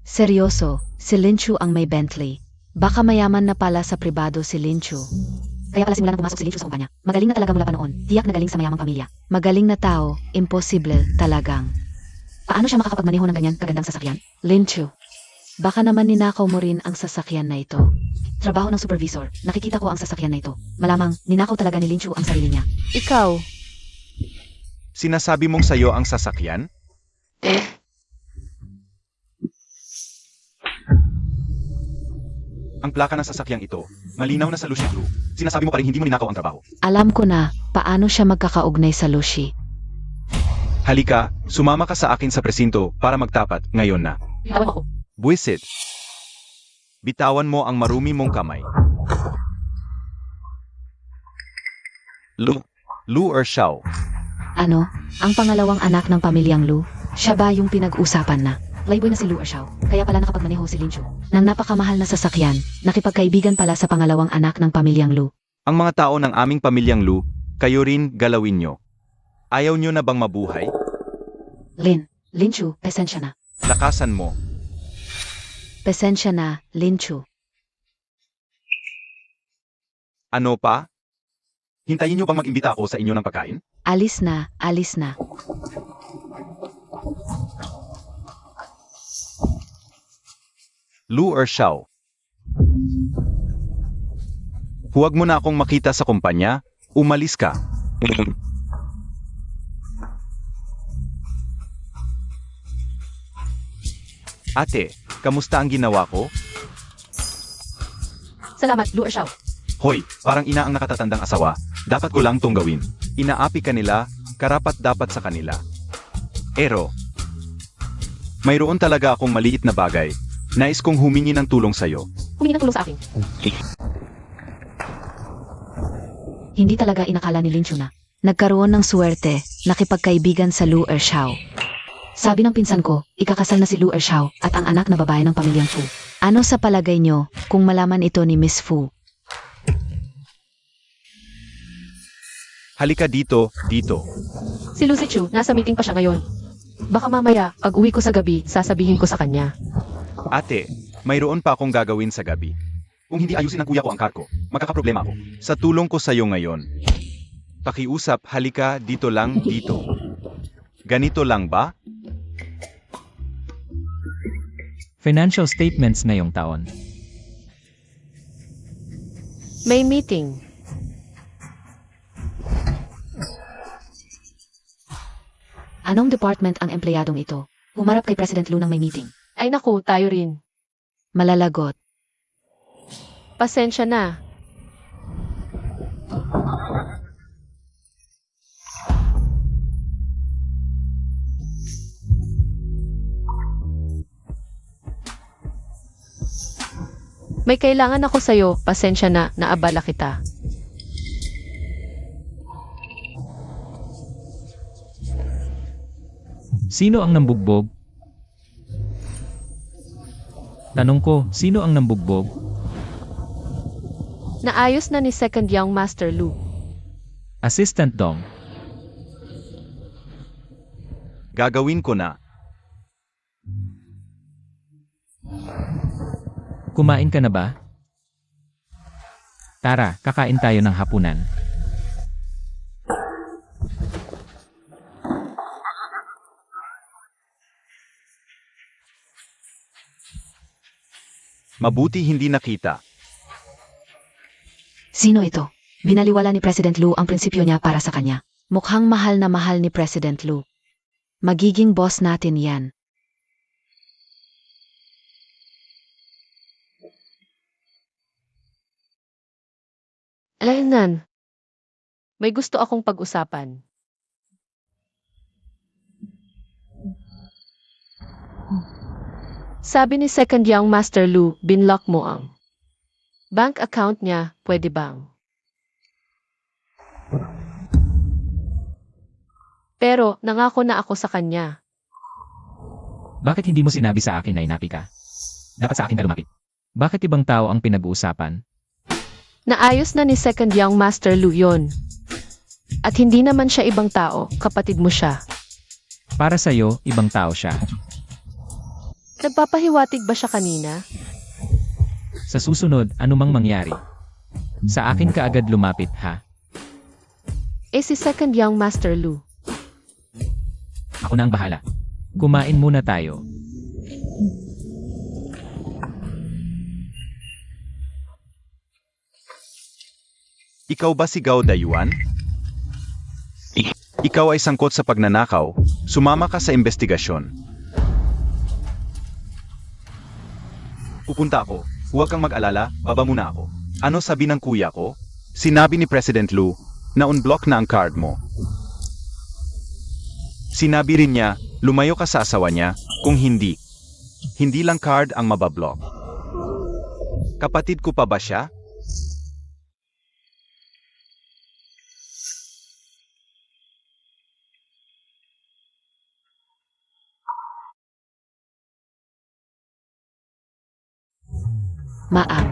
[SPEAKER 3] Seryoso, si Linchu ang may Bentley. Baka mayaman na pala sa pribado si Linchu. Kaya pala simula nang pumasok si Linchu sa kumpanya. Magaling na talaga mula pa noon. Tiyak na galing sa mayamang pamilya. Magaling na tao, imposible talagang. Paano siya makakapagmaneho ng ganyan kagandang sasakyan? Linchu, baka naman ninakaw mo rin ang sasakyan na ito. Trabaho ng supervisor, nakikita ko ang sasakyan na ito. Malamang, ninakaw talaga ni Linchu ang sarili niya.
[SPEAKER 1] Ikaw,
[SPEAKER 2] Sinasabi mong sayo ang sasakyan? Ang plaka ng sasakyang ito, malinaw na sa Lucy Blue. Sinasabi mo pa rin hindi mo ninakaw ang trabaho.
[SPEAKER 3] Alam ko na, paano siya magkakaugnay sa Lucy.
[SPEAKER 2] Halika, sumama ka sa akin sa presinto para magtapat ngayon na.
[SPEAKER 1] bitawan mo ako.
[SPEAKER 2] Buisit. Bitawan mo ang marumi mong kamay. Lu or Xiao?
[SPEAKER 3] Ano? Ang pangalawang anak ng pamilyang Lu? Siya ba yung pinag-usapan na? Playboy na si Lu or Xiao, kaya pala nakapagmaneho si Linchu. Nang napakamahal na sasakyan, nakipagkaibigan pala sa pangalawang anak ng pamilyang Lu.
[SPEAKER 2] Ang mga tao ng aming pamilyang Lu, kayo rin galawin nyo. Ayaw nyo na bang mabuhay?
[SPEAKER 3] Linchu, pasensya na.
[SPEAKER 2] Lakasan mo.
[SPEAKER 3] Pasensya na, Linchu.
[SPEAKER 2] Ano pa? Hintayin nyo bang mag-imbita ako sa inyo ng pagkain?
[SPEAKER 3] Alis na, alis na.
[SPEAKER 2] Lu or Xiao? Huwag mo na akong makita sa kumpanya, umalis ka. Ate, kamusta ang ginawa ko?
[SPEAKER 1] Salamat, Lu or Xiao.
[SPEAKER 2] Hoy, parang ina ang nakatatandang asawa. Dapat ko lang tong gawin. Inaapi ka nila, karapat dapat sa kanila. Ero, mayroon talaga akong maliit na bagay. Nais kong humingi ng tulong sa'yo.
[SPEAKER 1] Humingi ng tulong sa akin.
[SPEAKER 3] Hindi talaga inakala ni Linchu na nagkaroon ng swerte, nakipagkaibigan sa Lu or Xiao. Sabi ng pinsan ko, ikakasal na si Lu or Xiao at ang anak na babae ng pamilyang Fu. Ano sa palagay nyo kung malaman ito ni Miss Fu?
[SPEAKER 2] Halika dito.
[SPEAKER 1] Si Lucy Chu, nasa meeting pa siya ngayon. Baka mamaya, pag uwi ko sa gabi, sasabihin ko sa kanya.
[SPEAKER 2] Ate, mayroon pa akong gagawin sa gabi. Kung hindi ayusin ng kuya ko ang car ko, magkakaproblema ako. Sa tulong ko sa'yo ngayon, Pakiusap, halika, dito lang, dito. Ganito lang ba?
[SPEAKER 4] Financial statements ngayong taon.
[SPEAKER 1] May meeting.
[SPEAKER 3] Anong department ang empleyadong ito? Humarap kay President Lu nang may meeting.
[SPEAKER 1] Ay naku, tayo rin.
[SPEAKER 3] Malalagot.
[SPEAKER 1] Pasensya na. May kailangan ako sa'yo, pasensya na, naabala kita.
[SPEAKER 4] Sino ang nambugbog? Tanong ko, sino ang nambugbog?
[SPEAKER 1] Naayos na ni Second Young Master Lu.
[SPEAKER 4] Assistant Dong.
[SPEAKER 2] Gagawin ko na.
[SPEAKER 4] Kumain ka na ba? Tara, kakain tayo ng hapunan.
[SPEAKER 2] Mabuti hindi nakita.
[SPEAKER 3] Sino ito? Binaliwala ni President Lu ang prinsipyo niya para sa kanya. Mukhang mahal na mahal ni President Lu. Magiging boss natin yan.
[SPEAKER 1] Alaynan. May gusto akong pag-usapan. Sabi ni Second Young Master Lu, binlock mo ang bank account niya, pwede bang? Pero, nangako na ako sa kanya.
[SPEAKER 4] Bakit hindi mo sinabi sa akin na inapi ka? Dapat sa akin ka lumapit. Bakit ibang tao ang pinag-uusapan?
[SPEAKER 1] Naayos na ni Second Young Master Lu yon. At hindi naman siya ibang tao, kapatid mo siya.
[SPEAKER 4] Para sa'yo, ibang tao siya.
[SPEAKER 1] Nagpapahiwatig ba siya kanina?
[SPEAKER 4] Sa susunod, anumang mangyari. Sa akin ka agad lumapit, ha?
[SPEAKER 1] Eh si Second Young Master Lu.
[SPEAKER 4] Ako na ang bahala. Kumain muna tayo.
[SPEAKER 2] Ikaw ba si Gao Dayuan? Ikaw ay sangkot sa pagnanakaw. Sumama ka sa investigasyon. Pupunta ako. Huwag kang mag-alala, baba muna ako. Ano sabi ng kuya ko? Sinabi ni President Lu na unblock na ang card mo. Sinabi rin niya, lumayo ka sa asawa niya, kung hindi. Hindi lang card ang mabablock. Kapatid ko pa ba siya?
[SPEAKER 3] Maam.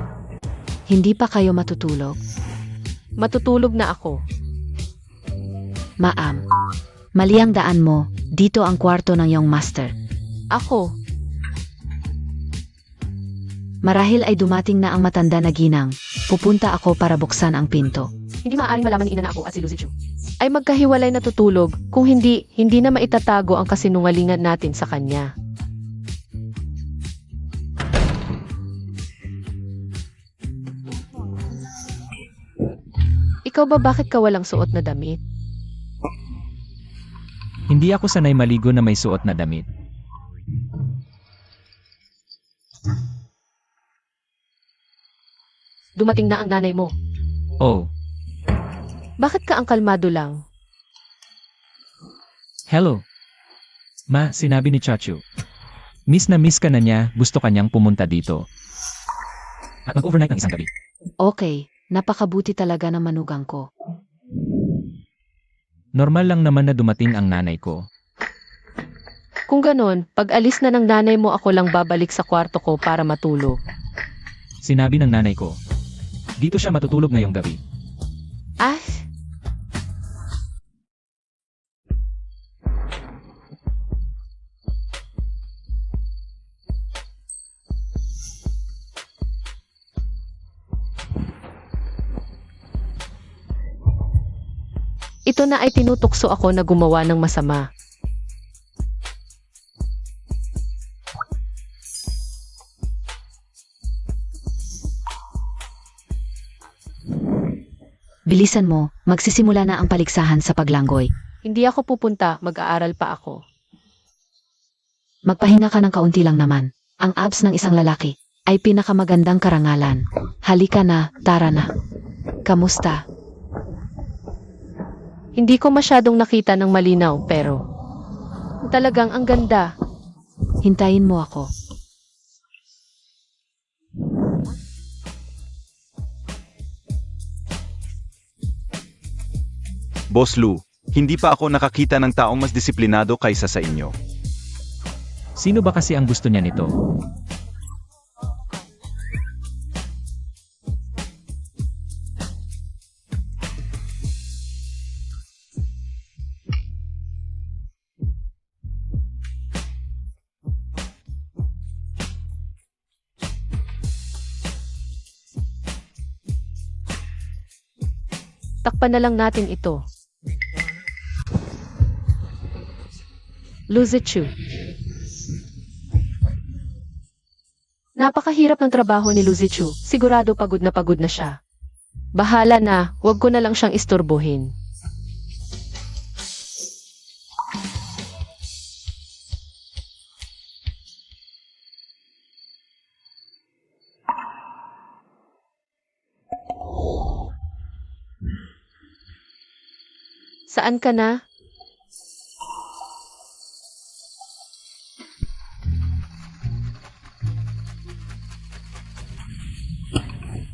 [SPEAKER 3] Hindi pa kayo matutulog?
[SPEAKER 1] Matutulog na ako.
[SPEAKER 3] Maam. Mali ang daan mo. Dito ang kwarto ng iyong master.
[SPEAKER 1] Ako,
[SPEAKER 3] Marahil ay dumating na ang matanda na ginang. Pupunta ako para buksan ang pinto.
[SPEAKER 1] hindi maaaring malaman ni Ina na ako at si Lucy Chu ay magkahiwalay na tutulog, kung hindi, hindi na maitatago ang kasinungalingan natin sa kanya. Ikaw ba bakit ka walang suot na damit?
[SPEAKER 4] Hindi ako sanay maligo na may suot na damit.
[SPEAKER 1] Dumating na ang nanay mo.
[SPEAKER 4] Oh,
[SPEAKER 1] Bakit ka ang kalmado lang?
[SPEAKER 4] hello. Ma, sinabi ni Chachu. Miss na miss ka na niya, gusto kanyang pumunta dito. At mag-overnight ng isang gabi.
[SPEAKER 3] Okay, napakabuti talaga ng manugang ko.
[SPEAKER 4] Normal lang naman na dumating ang nanay ko.
[SPEAKER 1] Kung ganon, pag alis na ng nanay mo ako lang babalik sa kwarto ko para matulog.
[SPEAKER 4] Sinabi ng nanay ko. Dito siya matutulog ngayong gabi.
[SPEAKER 1] Ah, Ito na ay tinutukso ako na gumawa ng masama.
[SPEAKER 3] Bilisan mo, magsisimula na ang paligsahan sa paglanggoy.
[SPEAKER 1] Hindi ako pupunta, mag-aaral pa ako.
[SPEAKER 3] Magpahinga ka ng kaunti lang naman. Ang abs ng isang lalaki ay pinakamagandang karangalan. Halika na, tara na. Kamusta?
[SPEAKER 1] Hindi ko masyadong nakita ng malinaw pero talagang ang ganda.
[SPEAKER 3] Hintayin mo ako.
[SPEAKER 2] Boss Lou, hindi pa ako nakakita ng taong mas disiplinado kaysa sa inyo.
[SPEAKER 4] Sino ba kasi ang gusto niya nito?
[SPEAKER 1] Takpan na lang natin ito. Luzichu. Napakahirap ng trabaho ni Luzichu. Sigurado pagod na siya. Bahala na, wag ko na lang siyang istorbohin. Saan ka na?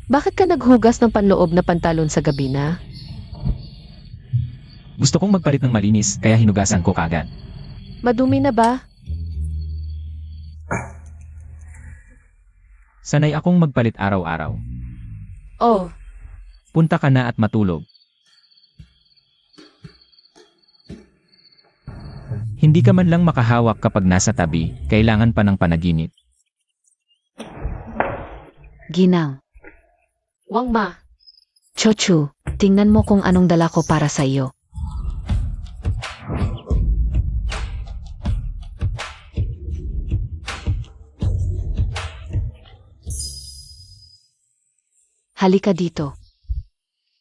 [SPEAKER 1] Bakit ka naghugas ng panloob na pantalon sa gabi na?
[SPEAKER 4] Gusto kong magpalit ng malinis, kaya hinugasan ko kagad.
[SPEAKER 1] Madumi na ba?
[SPEAKER 4] Sanay akong magpalit araw-araw.
[SPEAKER 1] Oh,
[SPEAKER 4] Punta ka na at matulog. Hindi ka man lang makahawak kapag nasa tabi, kailangan pa ng panaginip.
[SPEAKER 3] Ginang.
[SPEAKER 1] Wang Ma.
[SPEAKER 3] Chochu, tingnan mo kung anong dala ko para sa iyo. Halika dito.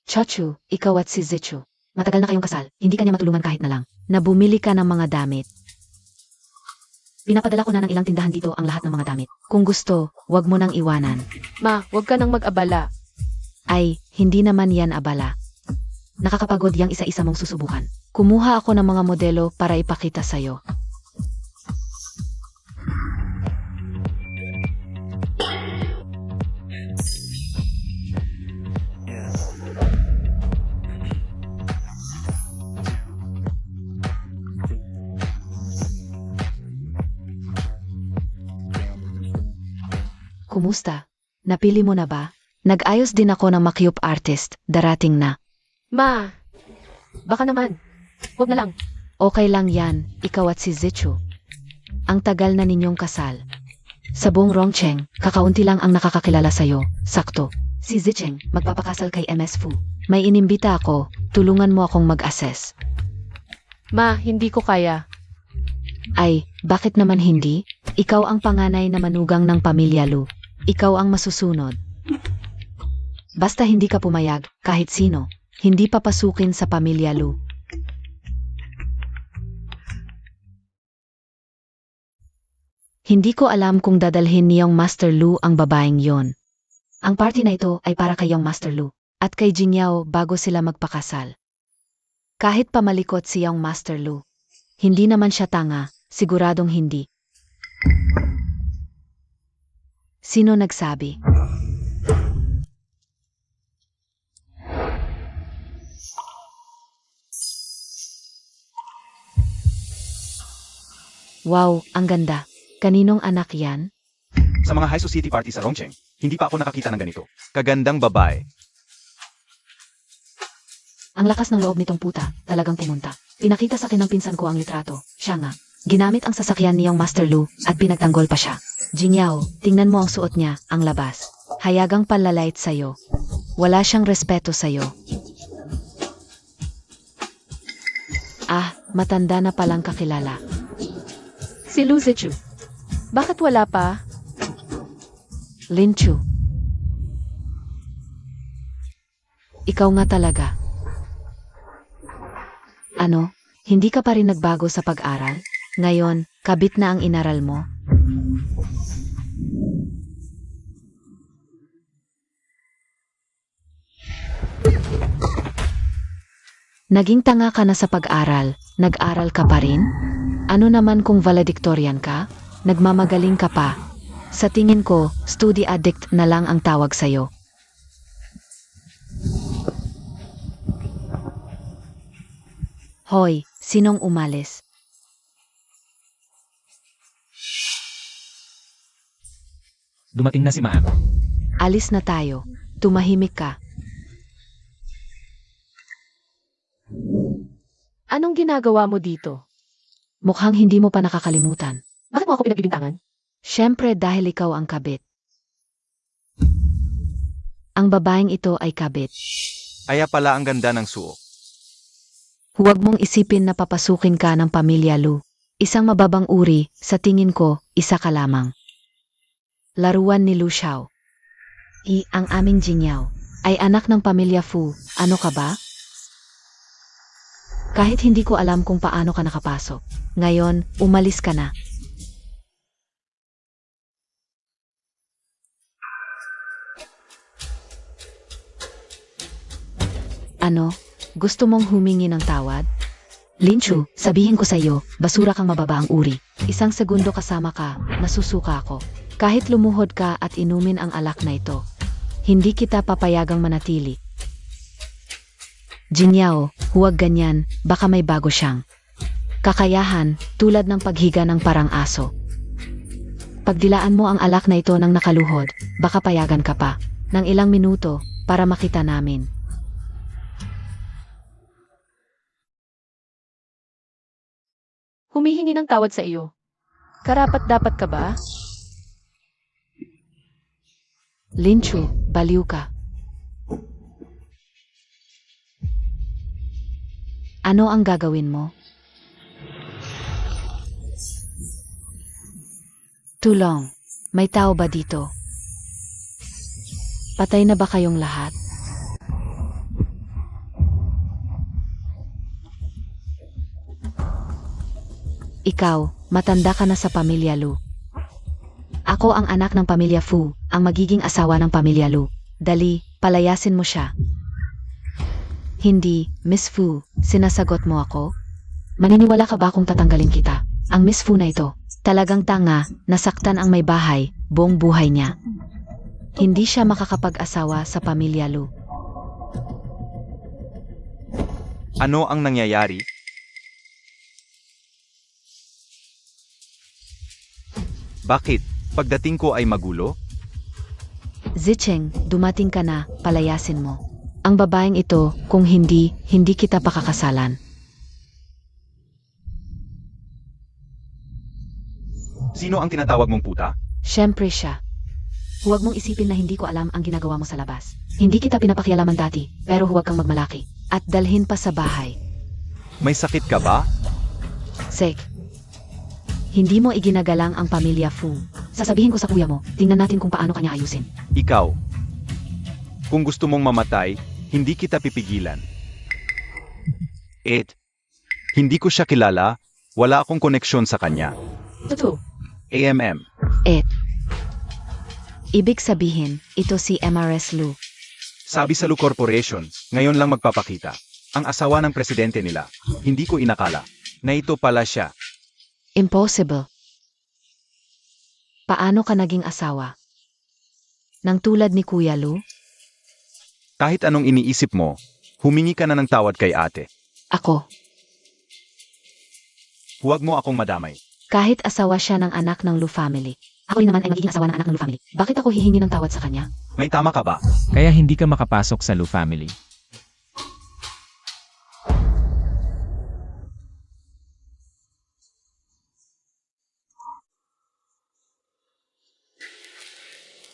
[SPEAKER 3] Chochu, ikaw at si Zichu. Matagal na kayong kasal, hindi ka niya matulungan kahit na lang. Na bumili ka ng mga damit. Pinapadala ko na ng ilang tindahan dito ang lahat ng mga damit. Kung gusto, wag mo nang iwanan.
[SPEAKER 1] Ma, wag ka nang mag-abala.
[SPEAKER 3] Ay, hindi naman yan abala. Nakakapagod yang isa-isa mong susubukan. Kumuha ako ng mga modelo para ipakita sa'yo. Kumusta? Napili mo na ba? Nag-ayos din ako ng makeup artist, darating na.
[SPEAKER 1] Ma, baka naman. Wag na lang.
[SPEAKER 3] Okay lang yan, ikaw at si Zichu. Ang tagal na ninyong kasal. Sa buong Rongcheng, kakaunti lang ang nakakakilala sa'yo. Sakto. Si Zicheng, magpapakasal kay MS Fu. May inimbita ako, tulungan mo akong mag-assess.
[SPEAKER 1] Ma, hindi ko kaya.
[SPEAKER 3] Ay, bakit naman hindi? Ikaw ang panganay na manugang ng pamilya Lu. Ikaw ang masusunod. Basta hindi ka pumayag, kahit sino, hindi papasukin sa pamilya Lu. Hindi ko alam kung dadalhin niyong Master Lu ang babaeng yon. Ang party na ito ay para kay Yong Master Lu at kay Jingyao bago sila magpakasal. Kahit pamalikot si Yong Master Lu, hindi naman siya tanga, siguradong hindi. Sino nagsabi? Wow, ang ganda. Kaninong anak yan?
[SPEAKER 2] Sa mga high society party sa Rongcheng, hindi pa ako nakakita ng ganito. Kagandang babae.
[SPEAKER 3] Ang lakas ng loob nitong puta, talagang pumunta. Pinakita sa akin ng pinsan ko ang litrato. Siya nga. Ginamit ang sasakyan niyang Master Lu at pinagtanggol pa siya. Jingyao, tingnan mo ang suot niya, ang labas. Hayagang palalait sa'yo. Wala siyang respeto sa'yo. matanda na palang kakilala.
[SPEAKER 1] Si Lu Zichu. Bakit wala pa?
[SPEAKER 3] Linchu. Ikaw nga talaga. Ano, hindi ka pa rin nagbago sa pag-aral? Ngayon, kabit na ang inaral mo? Naging tanga ka na sa pag-aral, nag-aral ka pa rin? Ano naman kung valedictorian ka? Nagmamagaling ka pa. Sa tingin ko, study addict na lang ang tawag sa'yo. Hoy, sinong umalis?
[SPEAKER 4] Dumating na si Ma'am.
[SPEAKER 3] Alis na tayo. Tumahimik ka.
[SPEAKER 1] Anong ginagawa mo dito?
[SPEAKER 3] Mukhang hindi mo pa nakakalimutan.
[SPEAKER 1] Bakit mo ako pinagbibintangan?
[SPEAKER 3] Siyempre dahil ikaw ang kabit. Ang babaeng ito ay kabit.
[SPEAKER 2] Kaya pala ang ganda ng suot.
[SPEAKER 3] Huwag mong isipin na papasukin ka ng pamilya Lu. Isang mababang uri, sa tingin ko, isa ka lamang. Laruan ni Lu Xiao. Ang aming Jingyao ay anak ng pamilya Fu. Ano ka ba? Kahit hindi ko alam kung paano ka nakapasok. Ngayon, umalis ka na. Ano? Gusto mong humingi ng tawad? Linchu, sabihin ko sa iyo, basura kang mababa ang uri. Isang segundo kasama ka, nasusuka ako. Kahit lumuhod ka at inumin ang alak na ito, hindi kita papayagang manatili. Jinyao, huwag ganyan, baka may bago siyang kakayahan, tulad ng paghiga ng parang aso. Pagdilaan mo ang alak na ito ng nakaluhod, baka payagan ka pa ng ilang minuto para makita namin.
[SPEAKER 1] Humihingi ng tawad sa iyo. Karapat dapat ka ba?
[SPEAKER 3] Linchu, baliw ka. Ano ang gagawin mo? Tulong, may tao ba dito? Patay na ba kayong lahat? Ikaw, matanda ka na sa pamilya Lu. Ako ang anak ng pamilya Fu, ang magiging asawa ng pamilya Lu. Dali, palayasin mo siya. Hindi, Miss Fu, sinasagot mo ako? Maniniwala ka ba kung tatanggalin kita? Ang Miss Fu na ito, talagang tanga, nasaktan ang may bahay, buong buhay niya. Hindi siya makakapag-asawa sa pamilya Lu.
[SPEAKER 2] Ano ang nangyayari? Bakit? Pagdating ko ay magulo?
[SPEAKER 3] Zicheng, dumating ka na, palayasin mo. Ang babaeng ito, kung hindi, hindi kita pakakasalan.
[SPEAKER 2] Sino ang tinatawag mong puta?
[SPEAKER 3] Siyempre siya. Huwag mong isipin na hindi ko alam ang ginagawa mo sa labas. Hindi kita pinapakialaman dati, pero huwag kang magmalaki. At dalhin pa sa bahay.
[SPEAKER 2] May sakit ka ba?
[SPEAKER 3] Sek. Hindi mo iginagalang ang pamilya Fu. Sasabihin ko sa kuya mo, tingnan natin kung paano kanya ayusin.
[SPEAKER 2] Ikaw. Kung gusto mong mamatay, hindi kita pipigilan. Hindi ko siya kilala, wala akong koneksyon sa kanya.
[SPEAKER 1] Totoo.
[SPEAKER 2] AMM.
[SPEAKER 3] Ibig sabihin, ito si MRS Lu.
[SPEAKER 2] Sabi sa Lu Corporation, ngayon lang magpapakita. Ang asawa ng presidente nila. Hindi ko inakala na ito pala siya.
[SPEAKER 3] Impossible. Paano ka naging asawa? Nang tulad ni Kuya Lu?
[SPEAKER 2] Kahit anong iniisip mo, humingi ka na ng tawad kay ate.
[SPEAKER 3] Ako.
[SPEAKER 2] Huwag mo akong madamay.
[SPEAKER 3] Kahit asawa siya ng anak ng Lu family. Ako rin naman ay magiging asawa ng anak ng Lu family. Bakit ako hihingi ng tawad sa kanya?
[SPEAKER 2] May tama ka ba?
[SPEAKER 4] Kaya hindi ka makapasok sa Lu family.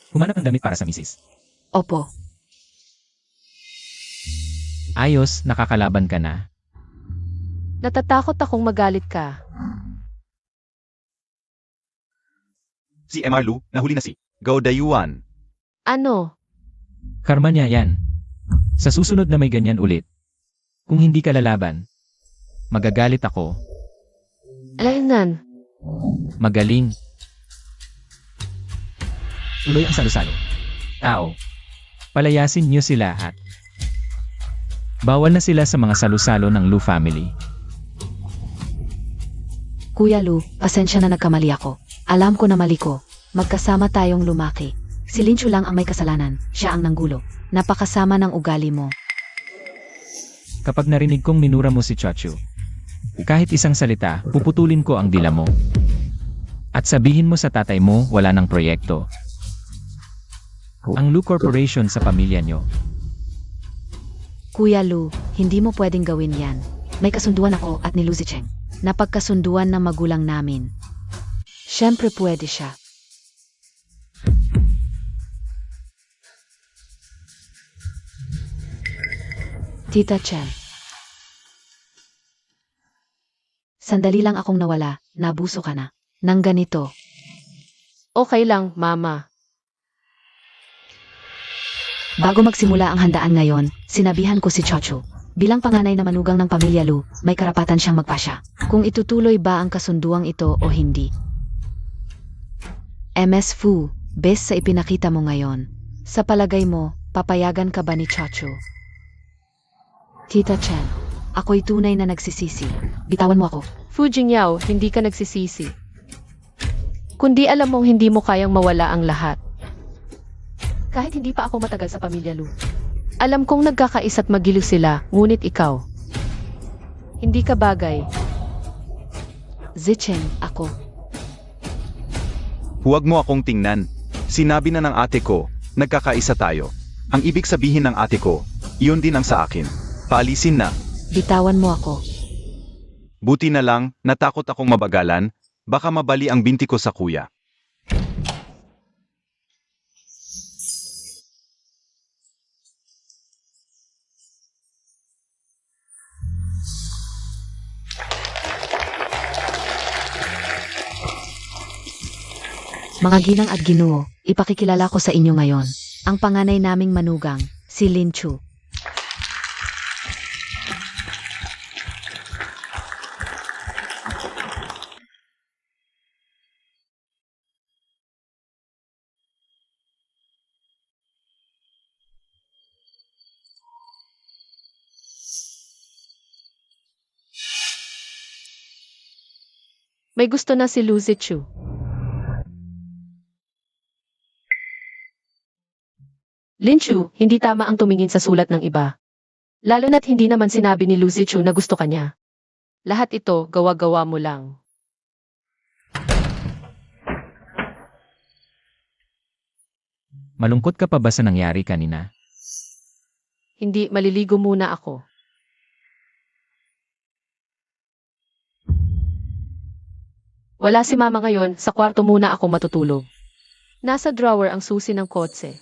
[SPEAKER 4] Humanap ng damit para sa misis.
[SPEAKER 3] Opo.
[SPEAKER 4] Ayos, nakakalaban ka na.
[SPEAKER 1] Natatakot akong magalit ka.
[SPEAKER 2] Si MR Lu, nahuli na si Go Dayuan.
[SPEAKER 1] Ano?
[SPEAKER 4] Karma niya yan. Sa susunod na may ganyan ulit. Kung hindi ka lalaban, magagalit ako.
[SPEAKER 1] Alaynan.
[SPEAKER 4] Magaling. Tuloy ang salo-salo. Tao. Palayasin niyo sila at bawal na sila sa mga salo-salo ng Lu family.
[SPEAKER 3] Kuya Lu, pasensya na nagkamali ako. Alam ko na mali ko. Magkasama tayong lumaki. Si Linchu lang ang may kasalanan. Siya ang nanggulo. Napakasama ng ugali mo.
[SPEAKER 4] Kapag narinig kong minura mo si Chachu, kahit isang salita, puputulin ko ang dila mo. At sabihin mo sa tatay mo, wala ng proyekto. Ang Lu Corporation sa pamilya nyo.
[SPEAKER 3] Kuya Lu, hindi mo pwedeng gawin yan. May kasunduan ako at ni Lu Zicheng. Napagkasunduan ng magulang namin. Siyempre pwede siya. Tita Chen. Sandali lang akong nawala, nabuso ka na. Nang ganito.
[SPEAKER 1] Okay lang, Mama.
[SPEAKER 3] Bago magsimula ang handaan ngayon, sinabihan ko si Chachu. Bilang panganay na manugang ng pamilya Lu, may karapatan siyang magpasya. Kung itutuloy ba ang kasunduang ito o hindi. MS Fu, best sa ipinakita mo ngayon. Sa palagay mo, papayagan ka ba ni Chachu? Tita Chen, ako'y tunay na nagsisisi. Bitawan mo ako.
[SPEAKER 1] Fu Jingyao, hindi ka nagsisisi. Kundi alam mong hindi mo kayang mawala ang lahat. Kahit hindi pa ako matagal sa pamilya Lu. Alam kong nagkakaisa't magiliw sila, ngunit ikaw. Hindi ka bagay.
[SPEAKER 3] Zicheng, ako.
[SPEAKER 2] Huwag mo akong tingnan. Sinabi na ng ate ko, nagkakaisa tayo. Ang ibig sabihin ng ate ko, iyon din ang sa akin. Paalisin na.
[SPEAKER 3] Bitawan mo ako.
[SPEAKER 2] Buti na lang, natakot akong mabagalan, baka mabali ang binti ko sa kuya.
[SPEAKER 3] Mga ginang at ginoo, ipakikilala ko sa inyo ngayon. Ang panganay naming manugang, si Linchu.
[SPEAKER 1] May gusto na si Lu Zichu. Linchu, hindi tama ang tumingin sa sulat ng iba. Lalo na't hindi naman sinabi ni Lu Zichu na gusto kanya. Lahat ito, gawa-gawa mo lang.
[SPEAKER 4] Malungkot ka pa ba sa nangyari kanina?
[SPEAKER 1] Hindi, maliligo muna ako. Wala si Mama ngayon, sa kwarto muna ako matutulog. Nasa drawer ang susi ng kotse.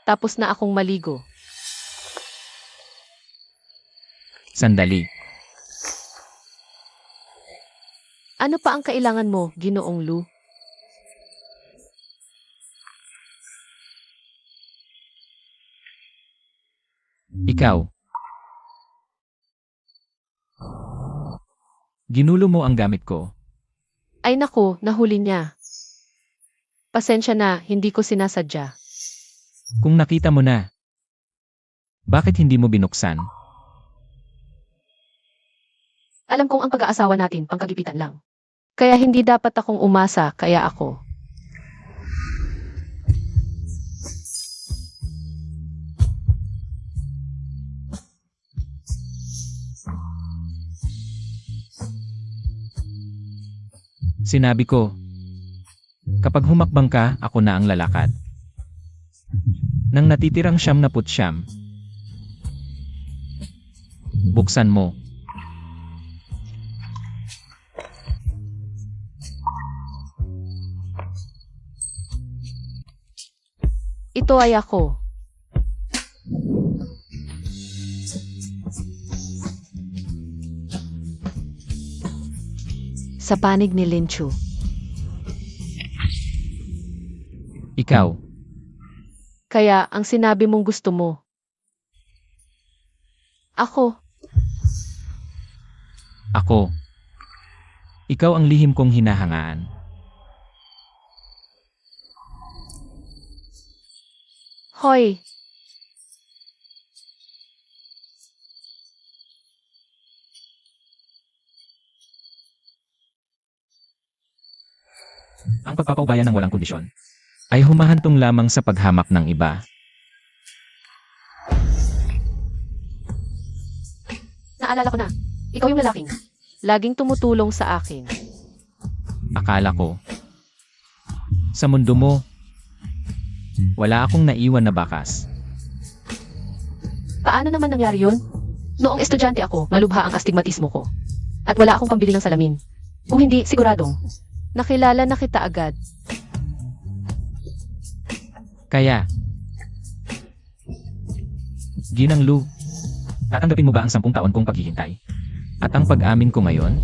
[SPEAKER 1] Tapos na akong maligo.
[SPEAKER 4] Sandali.
[SPEAKER 1] Ano pa ang kailangan mo, Ginoong Lu?
[SPEAKER 4] Ikaw. Ginulo mo ang gamit ko.
[SPEAKER 1] Ay nako, nahuli niya. Pasensya na, hindi ko sinasadya.
[SPEAKER 4] Kung nakita mo na, bakit hindi mo binuksan?
[SPEAKER 1] Alam kong ang pag-aasawa natin, pangkagipitan lang. Kaya hindi dapat akong umasa, kaya ako.
[SPEAKER 4] Sinabi ko, kapag humakbang ka, ako na ang lalakad. Nang natitirang 79, buksan mo.
[SPEAKER 1] Ito ay ako.
[SPEAKER 3] Sa panig ni Linchu.
[SPEAKER 4] Ikaw.
[SPEAKER 1] Kaya ang sinabi mong gusto mo. Ako.
[SPEAKER 4] Ako. Ikaw ang lihim kong hinahangaan.
[SPEAKER 1] Hoy,
[SPEAKER 4] Ang pagpapaubaya ng walang kondisyon ay humahantong lamang sa paghamak ng iba.
[SPEAKER 1] naalala ko na. Ikaw yung lalaking laging tumutulong sa akin.
[SPEAKER 4] Akala ko. Sa mundo mo, wala akong naiwan na bakas.
[SPEAKER 1] Paano naman nangyari yun? Noong estudyante ako, malubha ang astigmatismo ko. At wala akong pambili ng salamin. Kung hindi, siguradong nakilala na kita agad.
[SPEAKER 4] Kaya, Ginang Lu, tatanggapin mo ba ang 10 taon kong paghihintay? At ang pag-amin ko ngayon?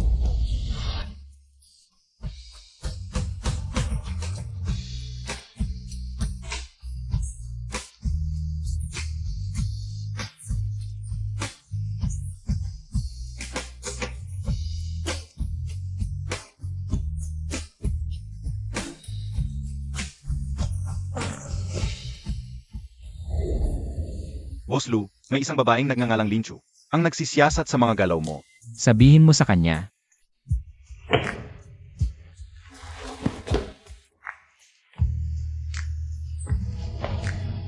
[SPEAKER 2] Boss Lu, may isang babaeng nagngangalang Linchu, ang nagsisiyasat sa mga galaw mo.
[SPEAKER 4] Sabihin mo sa kanya.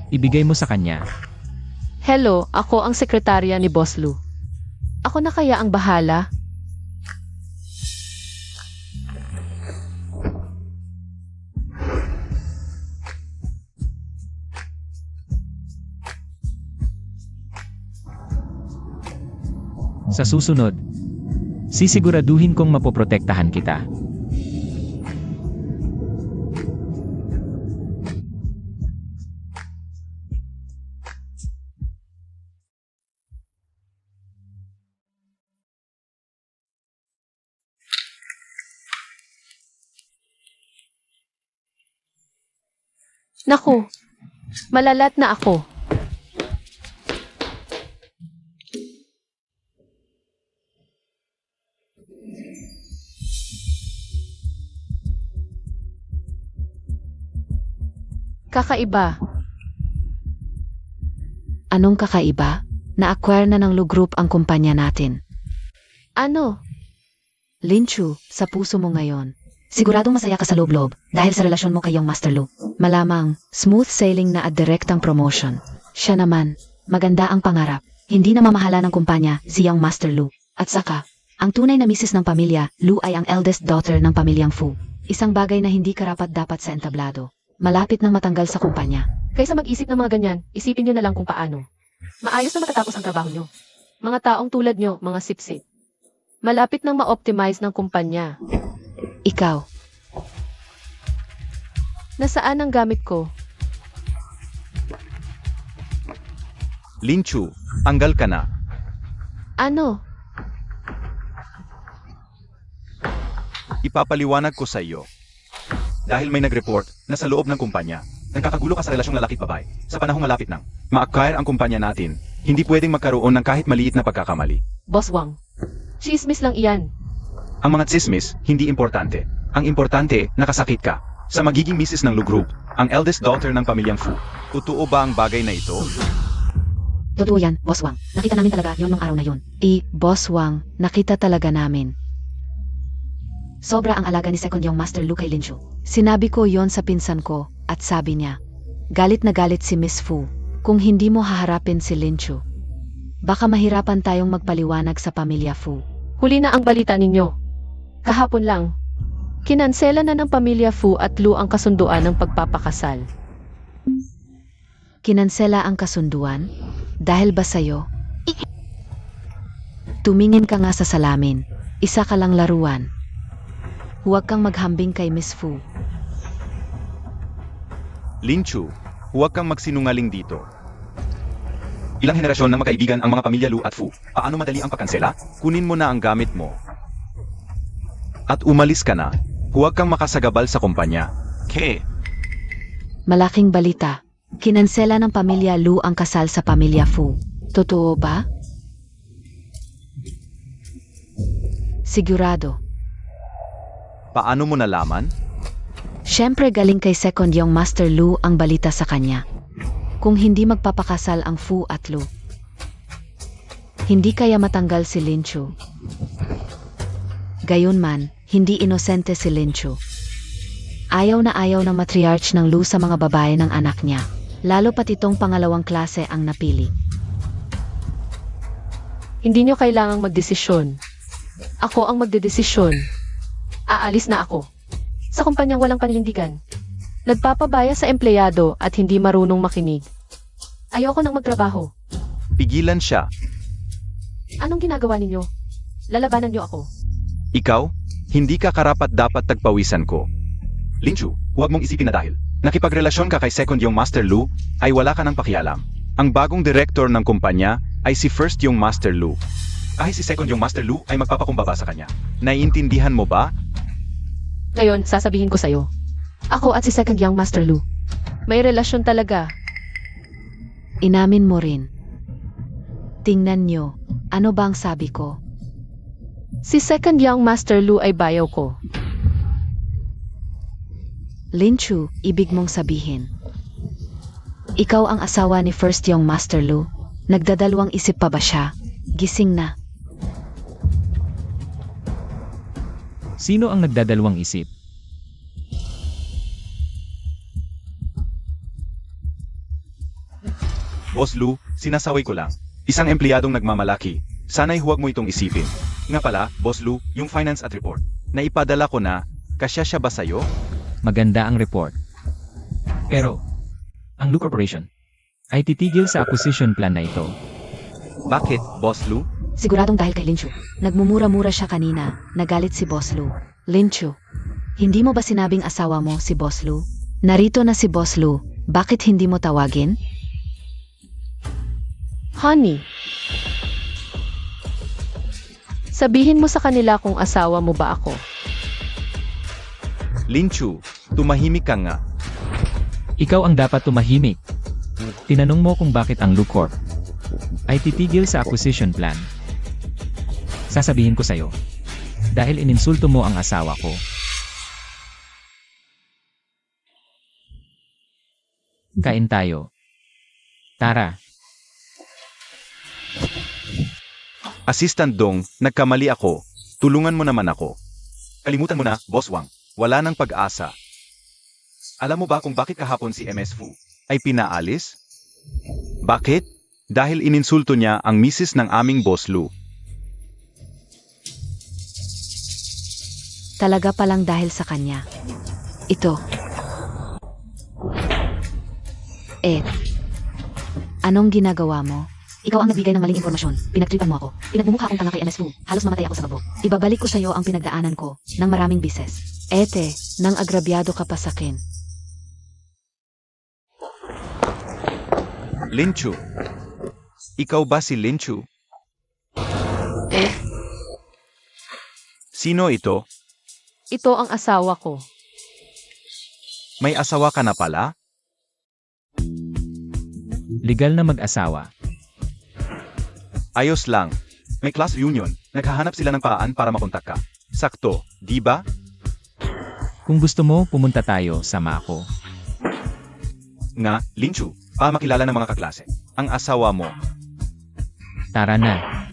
[SPEAKER 4] Ibigay mo sa kanya.
[SPEAKER 1] Hello, ako ang sekretarya ni Boss Lu. Ako na kaya ang bahala?
[SPEAKER 4] Sa susunod, sisiguraduhin kong mapoprotektahan kita.
[SPEAKER 1] Naku, malalat na ako. Kakaiba.
[SPEAKER 3] Anong kakaiba? Na-acquire na ng Lu Group ang kumpanya natin.
[SPEAKER 1] Ano?
[SPEAKER 3] Linchu, sa puso mo ngayon. Siguradong masaya ka sa loob-loob dahil sa relasyon mo kayong Master Lu. Malamang, smooth sailing na at direktang promotion. Siya naman, maganda ang pangarap. Hindi na mamahala ng kumpanya siyang Master Lu. At saka, ang tunay na misis ng pamilya, Lu ay ang eldest daughter ng pamilyang Fu. Isang bagay na hindi karapat-dapat sa entablado. Malapit nang matanggal sa kumpanya.
[SPEAKER 1] Kaysa mag-isip ng mga ganyan, isipin nyo na lang kung paano. Maayos na matatapos ang trabaho nyo. Mga taong tulad nyo, mga sipsip. Malapit nang ma-optimize ng kumpanya.
[SPEAKER 3] Ikaw,
[SPEAKER 1] Nasaan ang gamit ko?
[SPEAKER 2] Linchu, tanggal ka na.
[SPEAKER 1] Ano?
[SPEAKER 2] Ipapaliwanag ko sa iyo. Dahil may nag-report na sa loob ng kumpanya, nagkakagulo ka sa relasyong lalaki at babae. Sa panahong malapit nang ma-acquire ang kumpanya natin, hindi pwedeng magkaroon ng kahit maliit na pagkakamali.
[SPEAKER 1] Boss Wang. Chismis lang iyan.
[SPEAKER 2] Ang mga tsismis, hindi importante. Ang importante, nakasakit ka. Sa magiging misis ng Lu Group, ang eldest daughter ng pamilyang Fu. Totoo ba ang bagay na ito?
[SPEAKER 3] totoo yan, Boss Wang. Nakita namin talaga yon nung araw na yon. Boss Wang, nakita talaga namin. Sobra ang alaga ni Second yung Master Lu kay Linchu. Sinabi ko yon sa pinsan ko, at sabi niya, galit na galit si Miss Fu, kung hindi mo haharapin si Linchu. Baka mahirapan tayong magpaliwanag sa pamilya Fu.
[SPEAKER 1] Huli na ang balita ninyo. Kahapon lang. Kinansela na ng pamilya Fu at Lu ang kasunduan ng pagpapakasal.
[SPEAKER 3] Kinansela ang kasunduan? Dahil ba sa'yo? Tumingin ka nga sa salamin. Isa ka lang laruan. Huwag kang maghambing kay Miss Fu.
[SPEAKER 2] Lin Chu, huwag kang magsinungaling dito. Ilang henerasyon ng magkaibigan ang mga pamilya Lu at Fu. Paano madali ang pagkansela? Kunin mo na ang gamit mo. At umalis ka na. Huwag kang makasagabal sa kumpanya. Ke,
[SPEAKER 3] Malaking balita. Kinansela ng pamilya Lu ang kasal sa pamilya Fu. Totoo ba? Sigurado.
[SPEAKER 2] paano mo nalaman?
[SPEAKER 3] Siyempre galing kay Second Young Master Lu ang balita sa kanya. Kung hindi magpapakasal ang Fu at Lu, hindi kaya matanggal si Lin Chu. Gayunman, hindi inosente si Lin Chu. Ayaw na ayaw ng matriarch ng Lu sa mga babae ng anak niya. Lalo pat itong pangalawang klase ang napili.
[SPEAKER 1] Hindi nyo kailangang magdesisyon. Ako ang magdedesisyon. Aalis na ako. Sa kumpanyang walang paninindigan. Nagpapabaya sa empleyado at hindi marunong makinig. Ayoko nang magtrabaho.
[SPEAKER 2] Pigilan siya.
[SPEAKER 1] Anong ginagawa ninyo? Lalabanan nyo ako.
[SPEAKER 2] Ikaw, hindi ka karapat dapat tagpawisan ko. Lin Chu, huwag mong isipin na dahil nakipagrelasyon ka kay Second Young Master Lu, ay wala ka ng pakialam. Ang bagong director ng kumpanya ay si First Young Master Lu. Kahit si Second Young Master Lu ay magpapakumbaba sa kanya. Naiintindihan mo ba?
[SPEAKER 1] Ngayon, sasabihin ko sa'yo. Ako at si Second Young Master Lu. May relasyon talaga.
[SPEAKER 3] Inamin mo rin. Tingnan nyo, ano ba ang sabi ko?
[SPEAKER 1] Si Second Young Master Lu ay bayaw ko.
[SPEAKER 3] Lin Chu, ibig mong sabihin. Ikaw ang asawa ni First Young Master Lu. Nagdadalawang isip pa ba siya? Gising na.
[SPEAKER 4] Sino ang nagdadalawang isip?
[SPEAKER 2] Boss Lu, sinasaway ko lang. Isang empleyadong nagmamalaki. Sana'y huwag mo itong isipin. Nga pala, Boss Lu, yung finance at report. Naipadala ko na, kasya siya ba sa'yo?
[SPEAKER 4] Maganda ang report. Pero, ang Lu Corporation ay titigil sa acquisition plan na ito.
[SPEAKER 2] Bakit, Boss Lu?
[SPEAKER 3] Siguradong dahil kay Lin Chu. Nagmumura-mura siya kanina. Nagalit si Boss Lu. Lin Chu, hindi mo ba sinabing asawa mo si Boss Lu? Narito na si Boss Lu. Bakit hindi mo tawagin?
[SPEAKER 1] Honey, sabihin mo sa kanila kung asawa mo ba ako.
[SPEAKER 2] Lin Chu, tumahimik ka nga.
[SPEAKER 4] Ikaw ang dapat tumahimik. Tinanong mo kung bakit ang Lu Corp ay titigil sa acquisition plan. Sasabihin ko sa'yo, dahil ininsulto mo ang asawa ko. Kain tayo. Tara.
[SPEAKER 2] Assistant Dong, nagkamali ako. Tulungan mo naman ako. Kalimutan mo na, Boss Wang. Wala nang pag-asa. Alam mo ba kung bakit kahapon si MS Fu ay pinaalis? Bakit? Dahil ininsulto niya ang misis ng aming Boss Lu.
[SPEAKER 3] Talaga palang dahil sa kanya. Ito. Anong ginagawa mo? Ikaw ang nagbigay ng maling impormasyon. Pinagtripan mo ako. Pinagbumukha akong tanga kay MS Fu. Halos mamatay ako sa babo. Ibabalik ko sa iyo ang pinagdaanan ko ng maraming bises. Nang agrabyado ka pa sa akin.
[SPEAKER 2] Lin Chu. Ikaw ba si Lin Chu? Sino ito?
[SPEAKER 1] Ito ang asawa ko.
[SPEAKER 2] May asawa ka na pala?
[SPEAKER 4] Legal na mag-asawa.
[SPEAKER 2] Ayos lang. May class reunion. Naghahanap sila ng paraan para makontak ka. Sakto, di ba?
[SPEAKER 4] Kung gusto mo, pumunta tayo, sama ako.
[SPEAKER 2] Nga, Lin Chu, para makilala ng mga kaklase. Ang asawa mo.
[SPEAKER 4] Tara na.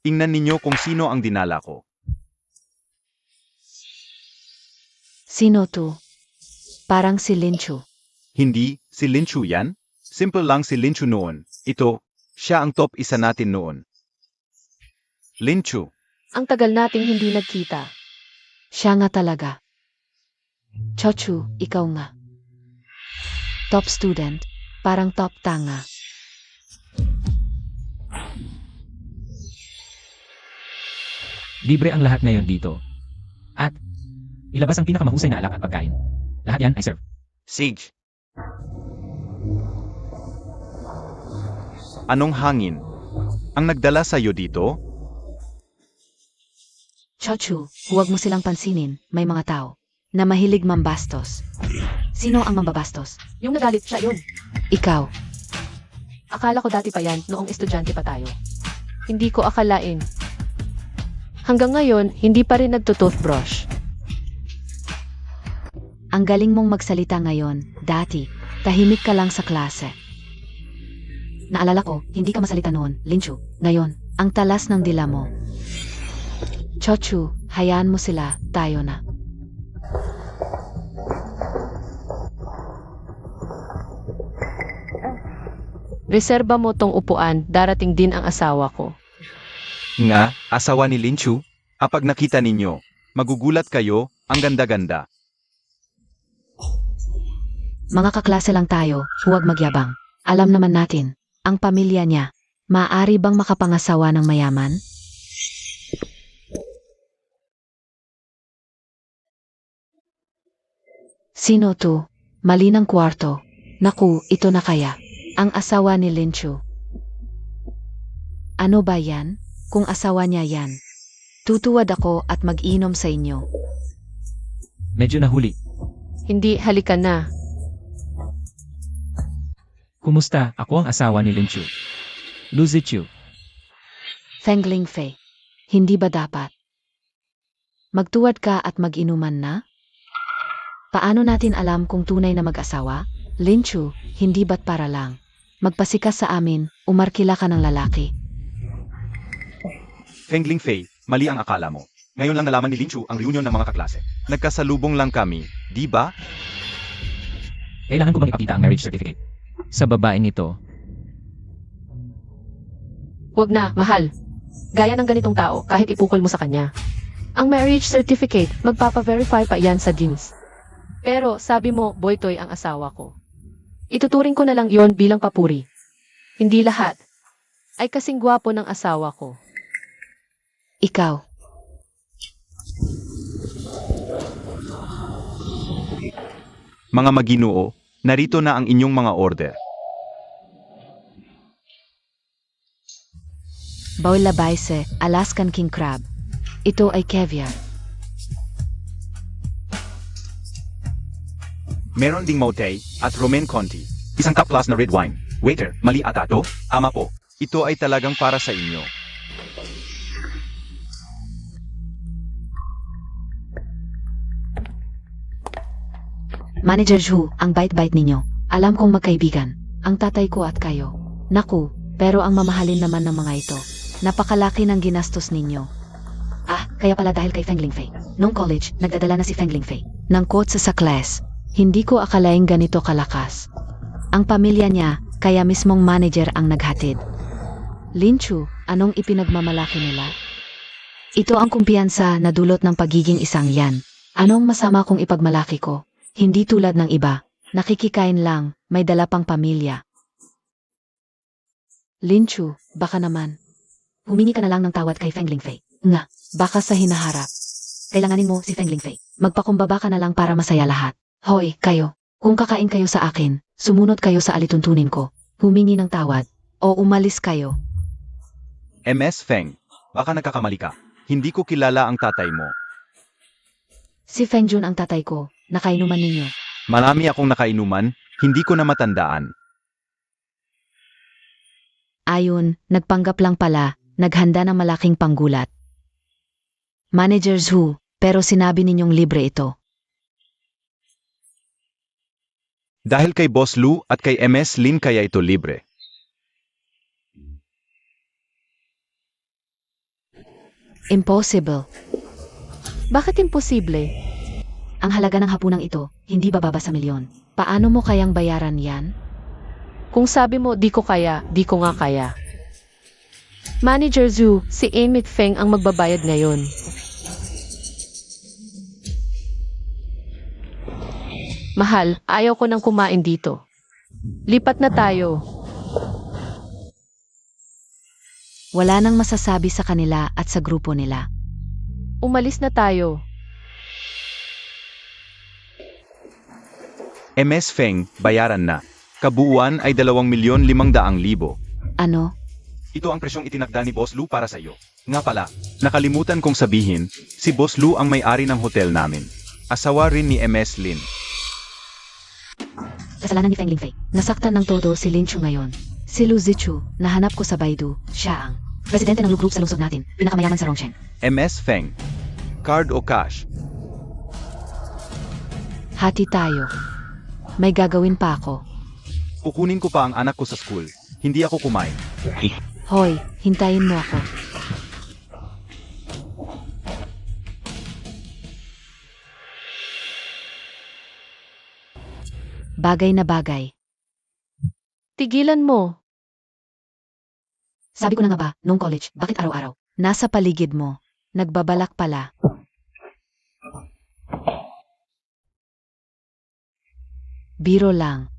[SPEAKER 2] Tingnan ninyo kung sino ang dinala ko.
[SPEAKER 3] Sino to? Parang si Lin Chu.
[SPEAKER 2] Hindi, si Lin Chu yan? Simple lang si Lin Chu noon. Ito, siya ang top isa natin noon. Lin Chu,
[SPEAKER 1] Ang tagal nating hindi nagkita.
[SPEAKER 3] Siya nga talaga. Chochu, ikaw nga. top student, parang top tanga.
[SPEAKER 4] Libre ang lahat ngayon dito. At, ilabas ang pinakamahusay na alak at pagkain. Lahat yan ay serve.
[SPEAKER 2] Sage. Anong hangin? Ang nagdala sa'yo dito?
[SPEAKER 3] Chochu, huwag mo silang pansinin, may mga tao na mahilig mambastos. Sino ang mambabastos?
[SPEAKER 1] Yung nagalit siya yun.
[SPEAKER 3] Ikaw.
[SPEAKER 1] Akala ko dati pa yan, noong estudyante pa tayo. Hindi ko akalain. Hanggang ngayon, hindi pa rin nagto-toothbrush.
[SPEAKER 3] Ang galing mong magsalita ngayon, dati, tahimik ka lang sa klase. Naalala ko, hindi ka masalita noon, Linchu. Ngayon, ang talas ng dila mo. Chochu, hayaan mo sila, tayo na.
[SPEAKER 1] Reserba mo tong upuan, darating din ang asawa ko.
[SPEAKER 2] Nga, asawa ni Linchu? Kapag nakita ninyo, magugulat kayo, ang ganda-ganda.
[SPEAKER 3] Mga kaklase lang tayo, huwag magyabang. Alam naman natin, ang pamilya niya, maaari bang makapangasawa ng mayaman? Sino to? Mali ng kwarto. Naku, ito na kaya. Ang asawa ni Linchu. Ano ba yan? Kung asawa niya yan. Tutuwad ako at mag-inom sa inyo.
[SPEAKER 4] Medyo nahuli.
[SPEAKER 1] Hindi, halika na.
[SPEAKER 4] Kumusta? Ako ang asawa ni Linchu. Luzichu.
[SPEAKER 3] Feng Lingfei, hindi ba dapat? Magtuwad ka at mag-inuman na? Paano natin alam kung tunay na mag-asawa? Linchu, hindi ba't para lang? Magpasikas sa amin, umarkila ka ng lalaki.
[SPEAKER 2] Feng Lingfei, mali ang akala mo. Ngayon lang nalaman ni Linchu ang reunion ng mga kaklase. Nagkasalubong lang kami, di ba?
[SPEAKER 4] Kailangan ko bang ipakita ang marriage certificate? Sa babaeng ito,
[SPEAKER 1] Huwag na, mahal. Gaya ng ganitong tao, kahit ipukol mo sa kanya. Ang marriage certificate, magpapa-verify pa yan sa jeans. Pero sabi mo, Boytoy ang asawa ko. Ituturing ko na lang yon bilang papuri. Hindi lahat ay kasing gwapo ng asawa ko.
[SPEAKER 3] Ikaw,
[SPEAKER 2] Mga maginoo, narito na ang inyong mga order.
[SPEAKER 3] Boy Labaise, Alaskan King Crab. Ito ay caviar.
[SPEAKER 2] Meron ding Mote at Romaine Conti. Isang cup plus na red wine. Waiter, mali ata to? Ama po. Ito ay talagang para sa inyo.
[SPEAKER 3] Manager Zhu, ang bait-bait ninyo. Alam kong magkaibigan. Ang tatay ko at kayo. Naku, pero ang mamahalin naman ng mga ito. Napakalaki ng ginastos ninyo. Ah, kaya pala dahil kay Feng Lingfei. Nung college, nagdadala na si Feng Lingfei ng quotes sa class. Hindi ko akalaing ganito kalakas. Ang pamilya niya, kaya mismong manager ang naghatid. Linchu, anong ipinagmamalaki nila? Ito ang kumpiyansa na dulot ng pagiging isang yan. Anong masama kung ipagmalaki ko? Hindi tulad ng iba. Nakikikain lang, may dala pang pamilya. Linchu, baka naman. Humingi ka na lang ng tawad kay Feng Lingfei. Nga, baka sa hinaharap. Kailanganin mo si Feng Lingfei. Magpakumbaba ka na lang para masaya lahat. Hoy, kayo. Kung kakain kayo sa akin, sumunod kayo sa alituntunin ko. Humingi ng tawad. O umalis kayo.
[SPEAKER 2] MS Feng, baka nagkakamali ka. Hindi ko kilala ang tatay mo.
[SPEAKER 3] Si Feng Jun ang tatay ko. Nakainuman ninyo.
[SPEAKER 2] Marami akong nakainuman, hindi ko na matandaan.
[SPEAKER 3] Ayun, nagpanggap lang pala, naghanda ng malaking panggulat. Manager Zhu, pero sinabi ninyong libre ito.
[SPEAKER 2] Dahil kay Boss Lu at kay MS Lin kaya ito libre.
[SPEAKER 3] Impossible.
[SPEAKER 1] Bakit imposible?
[SPEAKER 3] Ang halaga ng hapunang ito, hindi bababa sa milyon. Paano mo kayang bayaran yan?
[SPEAKER 1] Kung sabi mo di ko kaya, di ko nga kaya. Manager Zhu, si Amit Feng ang magbabayad ngayon. Mahal, ayaw ko nang kumain dito. Lipat na tayo.
[SPEAKER 3] Wala nang masasabi sa kanila at sa grupo nila.
[SPEAKER 1] Umalis na tayo.
[SPEAKER 2] MS Feng, bayaran na. Kabuuan ay 2,500,000.
[SPEAKER 3] Ano?
[SPEAKER 2] Ito ang presyong itinakda ni Boss Lu para sa iyo. Nga pala, nakalimutan kong sabihin, si Boss Lu ang may-ari ng hotel namin. Asawa rin ni MS Lin.
[SPEAKER 3] Kasalanan ni Feng Lingfei. Nasaktan ng todo si Lin Chu ngayon. Si Lu Zichu, nahanap ko sa Baidu, siya ang presidente ng Lu Group sa lungsod natin, pinakamayaman sa Rongsheng.
[SPEAKER 2] MS Feng. Card o cash?
[SPEAKER 3] Hati tayo. May gagawin pa ako.
[SPEAKER 2] Kukunin ko pa ang anak ko sa school. Hindi ako kumain.
[SPEAKER 3] Hoy, hintayin mo ako. Bagay na bagay.
[SPEAKER 1] Tigilan mo.
[SPEAKER 3] Sabi ko na nga ba, nung college, bakit araw-araw? Nasa paligid mo. Nagbabalak pala. Biro lang.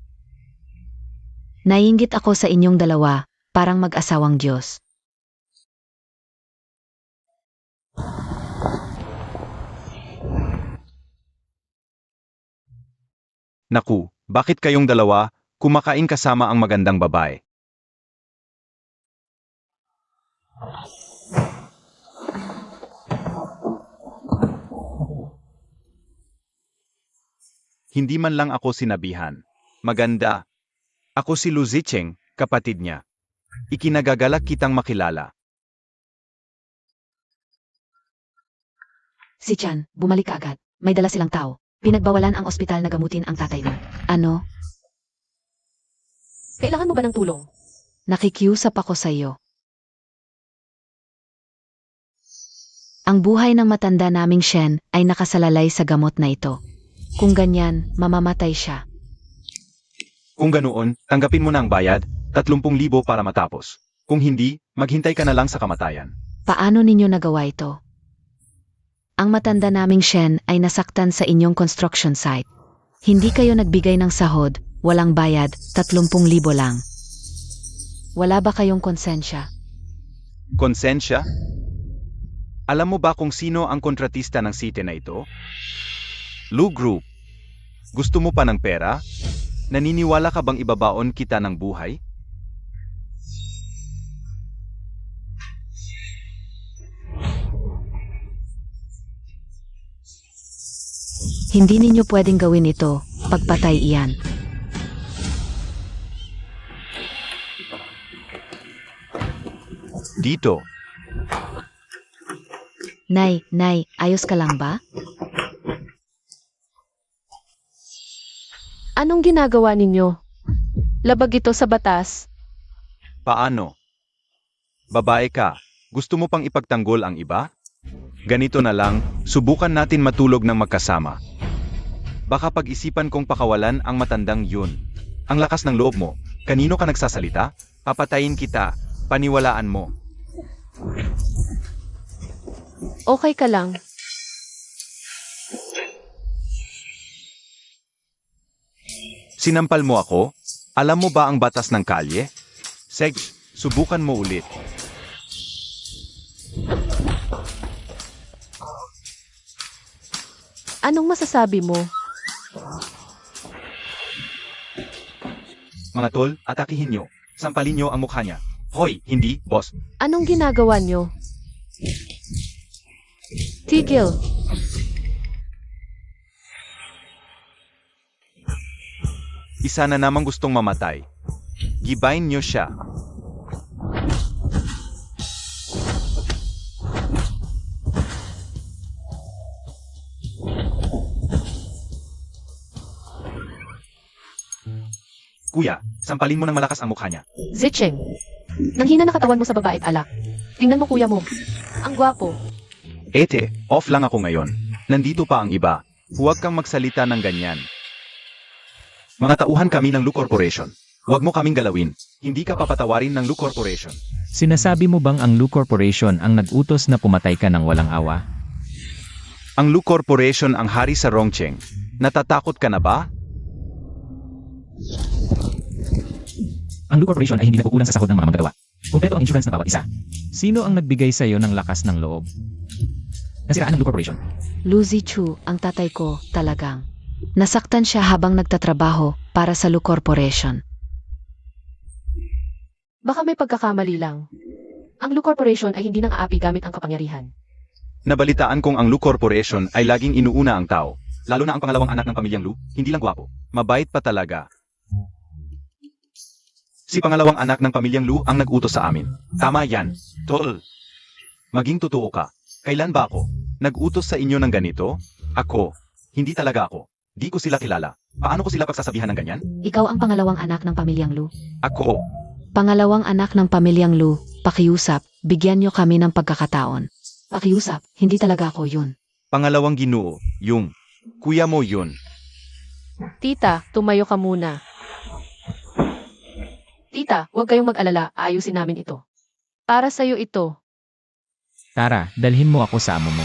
[SPEAKER 3] Naiinggit ako sa inyong dalawa, parang mag-asawang Diyos.
[SPEAKER 2] Naku, bakit kayong dalawa, kumakain kasama ang magandang babae? Hindi man lang ako sinabihan. Maganda. Ako si Lu Zicheng, kapatid niya. Ikinagagalak kitang makilala.
[SPEAKER 3] Si Chan, bumalik ka agad. May dala silang tao. Pinagbawalan ang ospital na gamutin ang tatay mo. Ano?
[SPEAKER 1] Kailangan mo ba ng tulong?
[SPEAKER 3] Nakikiusap ako sa iyo. Ang buhay ng matanda naming Shen ay nakasalalay sa gamot na ito. Kung ganyan, mamamatay siya.
[SPEAKER 2] Kung ganoon, tanggapin mo na ang bayad, 30,000 para matapos. Kung hindi, maghintay ka na lang sa kamatayan.
[SPEAKER 3] Paano ninyo nagawa ito? Ang matanda naming Shen ay nasaktan sa inyong construction site. Hindi kayo nagbigay ng sahod, walang bayad, 30,000 lang. Wala ba kayong konsensya?
[SPEAKER 2] Konsensya? Alam mo ba kung sino ang kontratista ng city na ito? Lu Group. Gusto mo pa ng pera? Naniniwala ka bang ibabaon kita ng buhay?
[SPEAKER 3] Hindi ninyo pwedeng gawin ito, pagpatay iyan.
[SPEAKER 2] Dito.
[SPEAKER 3] Nay, ayos ka lang ba?
[SPEAKER 1] Anong ginagawa ninyo? Labag ito sa batas.
[SPEAKER 2] Paano? Babae ka, gusto mo pang ipagtanggol ang iba? Ganito na lang, subukan natin matulog ng magkasama. Baka pag-isipan kong pakawalan ang matandang yun. Ang lakas ng loob mo, kanino ka nagsasalita? Papatayin kita, paniwalaan mo.
[SPEAKER 1] Okay ka lang.
[SPEAKER 2] Sinampal mo ako? Alam mo ba ang batas ng kalye? Seg, subukan mo ulit.
[SPEAKER 1] Anong masasabi mo?
[SPEAKER 2] Mga tol, atakihin nyo. Sampalin nyo ang mukha niya. Hoy, hindi, boss.
[SPEAKER 1] Anong ginagawa nyo? Tigil.
[SPEAKER 2] Isa na namang gustong mamatay. Gibain nyo siya. Kuya, sampalin mo ng malakas ang mukha niya.
[SPEAKER 1] Zicheng. Nanghina na katawan mo sa babae at alak. Tingnan mo kuya mo. Ang gwapo.
[SPEAKER 2] Ete, off lang ako ngayon. Nandito pa ang iba. Huwag kang magsalita ng ganyan. Mga tauhan kami ng Lu Corporation. Huwag mo kaming galawin. Hindi ka papatawarin ng Lu Corporation.
[SPEAKER 4] Sinasabi mo bang ang Lu Corporation ang nag-utos na pumatay ka ng walang awa?
[SPEAKER 2] Ang Lu Corporation ang hari sa Rongcheng. Natatakot ka na ba?
[SPEAKER 4] Ang Lu Corporation ay hindi nagkukulang sa sahod ng mga manggagawa. Kumpleto ang insurance ng bawat isa. Sino ang nagbigay sa iyo ng lakas ng loob? Nasiraan ng Lu Corporation.
[SPEAKER 3] Lu Zichu, ang tatay ko, talagang. Nasaktan siya habang nagtatrabaho para sa Lu Corporation.
[SPEAKER 1] Baka may pagkakamali lang. Ang Lu Corporation ay hindi nang aapi gamit ang kapangyarihan.
[SPEAKER 2] Nabalitaan kong ang Lu Corporation ay laging inuuna ang tao. Lalo na ang pangalawang anak ng pamilyang Lu, hindi lang gwapo. Mabait pa talaga. Si pangalawang anak ng pamilyang Lu ang nag-utos sa amin. Tama yan. Tol. Maging totoo ka. Kailan ba ako nag-utos sa inyo ng ganito? Ako. Hindi talaga ako. Di ko sila kilala. Paano ko sila pagsasabihan ng ganyan?
[SPEAKER 3] Ikaw ang pangalawang anak ng pamilyang Lu.
[SPEAKER 2] Ako.
[SPEAKER 3] Pangalawang anak ng pamilyang Lu, pakiusap, bigyan niyo kami ng pagkakataon. Pakiusap, hindi talaga ako yun.
[SPEAKER 2] Pangalawang Ginoo. Yung. Kuya mo yun.
[SPEAKER 1] Tita, tumayo ka muna. Tita, huwag kayong mag-alala, ayusin namin ito. Para sa'yo ito.
[SPEAKER 4] Tara, dalhin mo ako sa amo mo.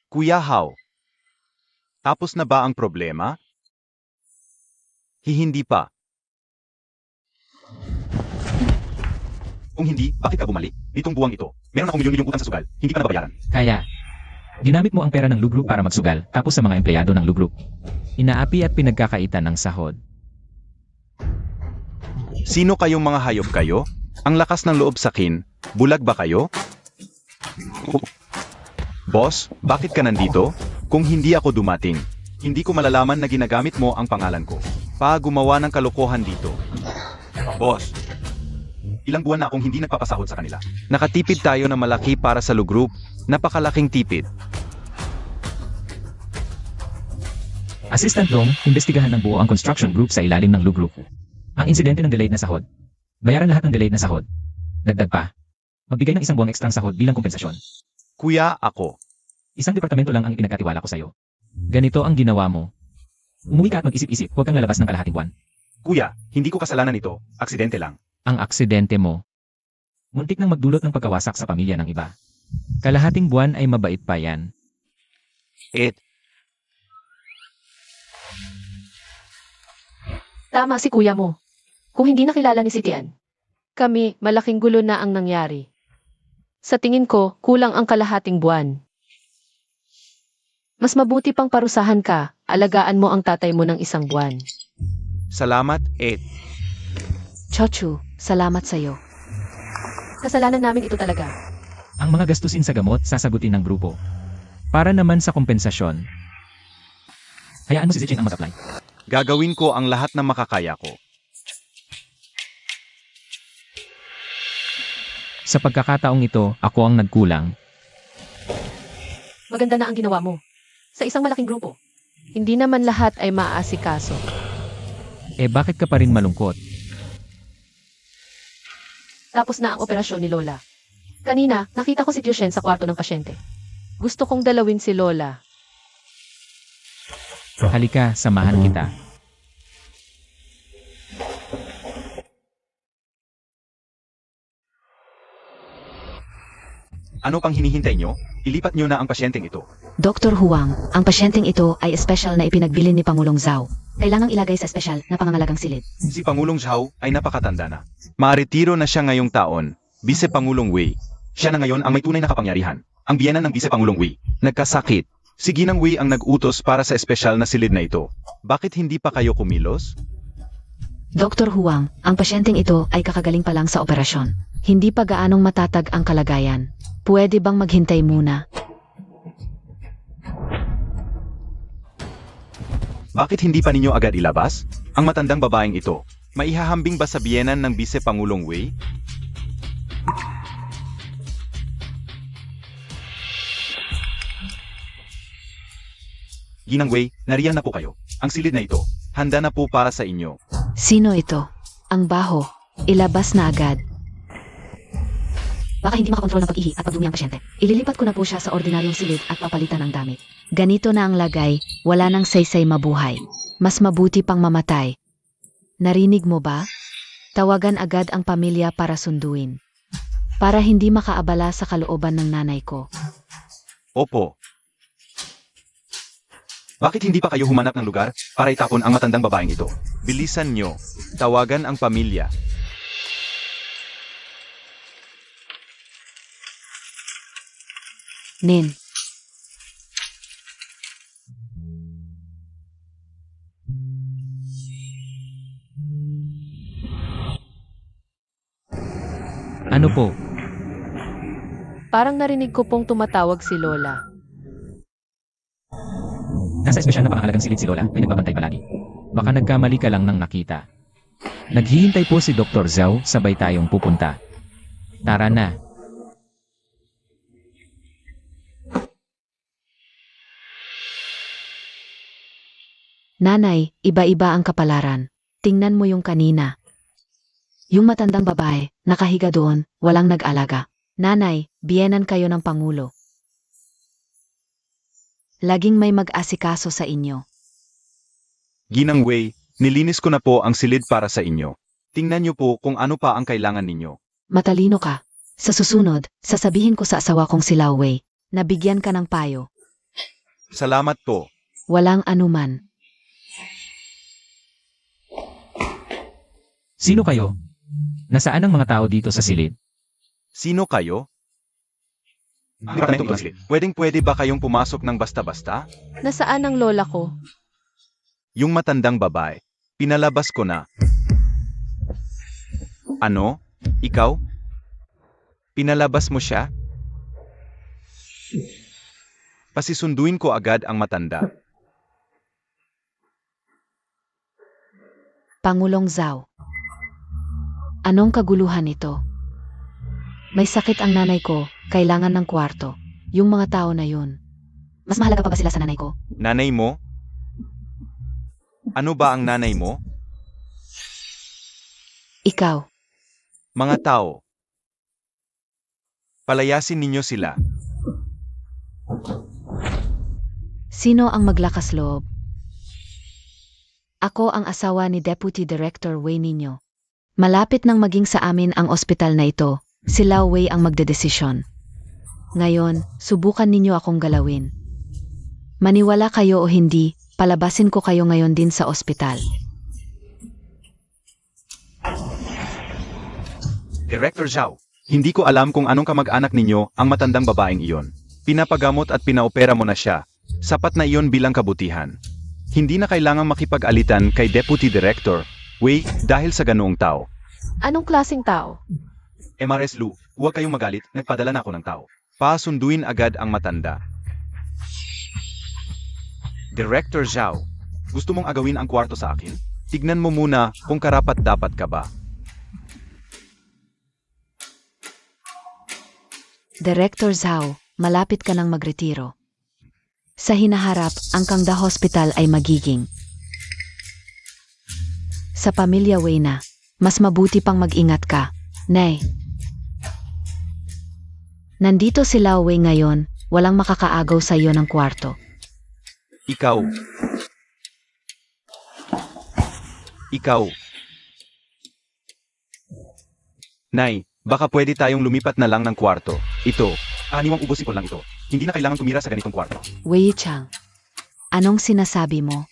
[SPEAKER 2] Kuya Hao. Tapos na ba ang problema? Hindi pa. Kung hindi, bakit ka bumalik? Itong buwang ito. Meron akong milyon-milyong utang sa sugal. Hindi pa nababayaran.
[SPEAKER 4] Kaya, ginamit mo ang pera ng Lu Group para magsugal, tapos sa mga empleyado ng Lu Group. Inaapi at pinagkakaitan ng sahod.
[SPEAKER 2] Sino kayong mga hayop kayo? Ang lakas ng loob sakin. Bulag ba kayo? Boss, bakit ka nandito? Kung hindi ako dumating, hindi ko malalaman na ginagamit mo ang pangalan ko. Pa gumawa ng kalokohan dito. Boss, ilang buwan na akong hindi nagpapasahod sa kanila. Nakatipid tayo na malaki para sa Lu Group. Napakalaking tipid.
[SPEAKER 4] Assistant Dong, investigahan ng buo ang construction group sa ilalim ng Lu Group. Ang insidente ng delayed na sahod. Bayaran lahat ng delayed na sahod. Dagdag pa. Magbigay ng isang buwang ekstrang sahod bilang kompensasyon.
[SPEAKER 2] Kuya, ako.
[SPEAKER 4] Isang departamento lang ang pinagkatiwala ko sa'yo. Ganito ang ginawa mo. Umuwi ka at mag-isip-isip, huwag kang lalabas ng kalahating buwan.
[SPEAKER 2] Kuya, hindi ko kasalanan ito. Aksidente lang.
[SPEAKER 4] Ang aksidente mo. Muntik nang magdulot ng pagkawasak sa pamilya ng iba. Kalahating buwan ay mabait pa yan.
[SPEAKER 1] Tama si kuya mo. Kung hindi nakilala ni Sitian, kami, malaking gulo na ang nangyari. Sa tingin ko, kulang ang kalahating buwan. Mas mabuti pang parusahan ka, alagaan mo ang tatay mo ng isang buwan.
[SPEAKER 2] Salamat,
[SPEAKER 3] Chochu, salamat sa'yo.
[SPEAKER 1] Kasalanan namin ito talaga.
[SPEAKER 4] Ang mga gastusin sa gamot sasagutin ng grupo. Para naman sa kompensasyon. Hayaan mo si Zichin ang mag-apply.
[SPEAKER 2] Gagawin ko ang lahat na makakaya ko.
[SPEAKER 4] Sa pagkakataong ito, ako ang nagkulang.
[SPEAKER 1] Maganda na ang ginawa mo. Sa isang malaking grupo. Hindi naman lahat ay maaasikaso.
[SPEAKER 4] Bakit ka pa rin malungkot?
[SPEAKER 1] Tapos na ang operasyon ni Lola. Kanina, nakita ko si Jushen sa kwarto ng pasyente. Gusto kong dalawin si Lola.
[SPEAKER 4] Halika, samahan kita.
[SPEAKER 2] Ano pang hinihintay nyo? Ilipat nyo na ang pasyenteng ito.
[SPEAKER 3] Dr. Huang, ang pasyenteng ito ay espesyal na ipinagbili ni Pangulong Zhao. Kailangang ilagay sa espesyal na pangangalagang silid.
[SPEAKER 2] Si Pangulong Zhao ay napakatanda na. Maaretiro na siya ngayong taon. Vice Pangulong Wei. Siya na ngayon ang may tunay na kapangyarihan. Ang biyenan ng Vice Pangulong Wei. Nagkasakit. Si Ginang Wei ang nag-utos para sa espesyal na silid na ito. Bakit hindi pa kayo kumilos?
[SPEAKER 3] Dr. Huang, ang pasyenteng ito ay kakagaling pa lang sa operasyon. Hindi pa gaanong matatag ang kalagayan. Pwede bang maghintay muna?
[SPEAKER 2] Bakit hindi pa ninyo agad ilabas? Ang matandang babaeng ito, maihahambing ba sa biyenan ng Vice Pangulong Wei? Ginang Wei, nariyan na po kayo. Ang silid na ito, handa na po para sa inyo.
[SPEAKER 3] Sino ito? Ang baho. Ilabas na agad. Baka hindi makakontrol ng pag-ihi at pagdumi ang pasyente. Ililipat ko na po siya sa ordinaryong silid at papalitan ng damit. Ganito na ang lagay, wala nang saysay mabuhay. Mas mabuti pang mamatay. Narinig mo ba? Tawagan agad ang pamilya para sunduin. Para hindi makaabala sa kalooban ng nanay ko.
[SPEAKER 2] Opo. Bakit hindi pa kayo humanap ng lugar para itapon ang matandang babaeng ito? Bilisan nyo. Tawagan ang pamilya.
[SPEAKER 3] Nin,
[SPEAKER 4] Ano po?
[SPEAKER 1] Parang narinig ko pong tumatawag si Lola.
[SPEAKER 4] Nasa espesyal na pangahalagang silid si Lola, ay nagbabantay palagi. Baka nagkamali ka lang ng nakita. Naghihintay po si Dr. Zhao, sabay tayong pupunta. Tara na.
[SPEAKER 3] nanay, iba-iba ang kapalaran. Tingnan mo yung kanina. Yung matandang babae, nakahiga doon, walang nag-alaga. Nanay, biyenan kayo ng Pangulo. Laging may mag-asikaso sa inyo.
[SPEAKER 2] Ginang Wei, nilinis ko na po ang silid para sa inyo. Tingnan nyo po kung ano pa ang kailangan ninyo.
[SPEAKER 3] Matalino ka. Sa susunod, sasabihin ko sa asawa kong si Lao Wei, na bigyan ka ng payo.
[SPEAKER 2] Salamat po.
[SPEAKER 3] Walang anuman.
[SPEAKER 4] Sino kayo? Nasaan ang mga tao dito sa silid?
[SPEAKER 2] Sino kayo? Pwedeng-pwede ba kayong pumasok ng basta-basta?
[SPEAKER 1] Nasaan ang lola ko?
[SPEAKER 2] Yung matandang babae. Pinalabas ko na. Ano? Ikaw? Pinalabas mo siya? Pasisunduin ko agad ang matanda.
[SPEAKER 3] Pangulong Zhao. Anong kaguluhan ito? May sakit ang nanay ko, kailangan ng kwarto. Yung mga tao na yun. Mas mahalaga pa ba sila sa nanay ko?
[SPEAKER 2] Nanay mo? Ano ba ang nanay mo?
[SPEAKER 3] Ikaw.
[SPEAKER 2] Mga tao. Palayasin ninyo sila.
[SPEAKER 3] Sino ang maglakas loob? Ako ang asawa ni Deputy Director Wei ninyo. Malapit nang maging sa amin ang ospital na ito. Si Lao Wei ang magdedesisyon. Ngayon, subukan ninyo akong galawin. Maniwala kayo o hindi, palabasin ko kayo ngayon din sa ospital.
[SPEAKER 2] Director Zhao, hindi ko alam kung anong kamag-anak ninyo ang matandang babaeng iyon. Pinapagamot at pinaopera mo na siya. Sapat na iyon bilang kabutihan. Hindi na kailangang makipag-alitan kay Deputy Director Wei dahil sa ganoong tao.
[SPEAKER 1] Anong klaseng tao?
[SPEAKER 2] MRS Lu, huwag kayong magalit, nagpadala na ako ng tao. Pasunduin agad ang matanda. Director Zhao, gusto mong agawin ang kwarto sa akin? Tignan mo muna kung karapat-dapat ka ba.
[SPEAKER 3] Director Zhao, malapit ka nang magretiro. Sa hinaharap, ang Kangda Hospital ay magiging. Sa pamilya Wei na, mas mabuti pang mag-ingat ka, Nay. Nandito si Lao Wei ngayon, walang makakaagaw sa iyo ng kwarto.
[SPEAKER 2] Ikaw. Ikaw. Nay, baka pwede tayong lumipat na lang ng kwarto. Ito, aniwang ubos ipon lang ito. Hindi na kailangan tumira sa ganitong kwarto.
[SPEAKER 3] Wei Chang, anong sinasabi mo?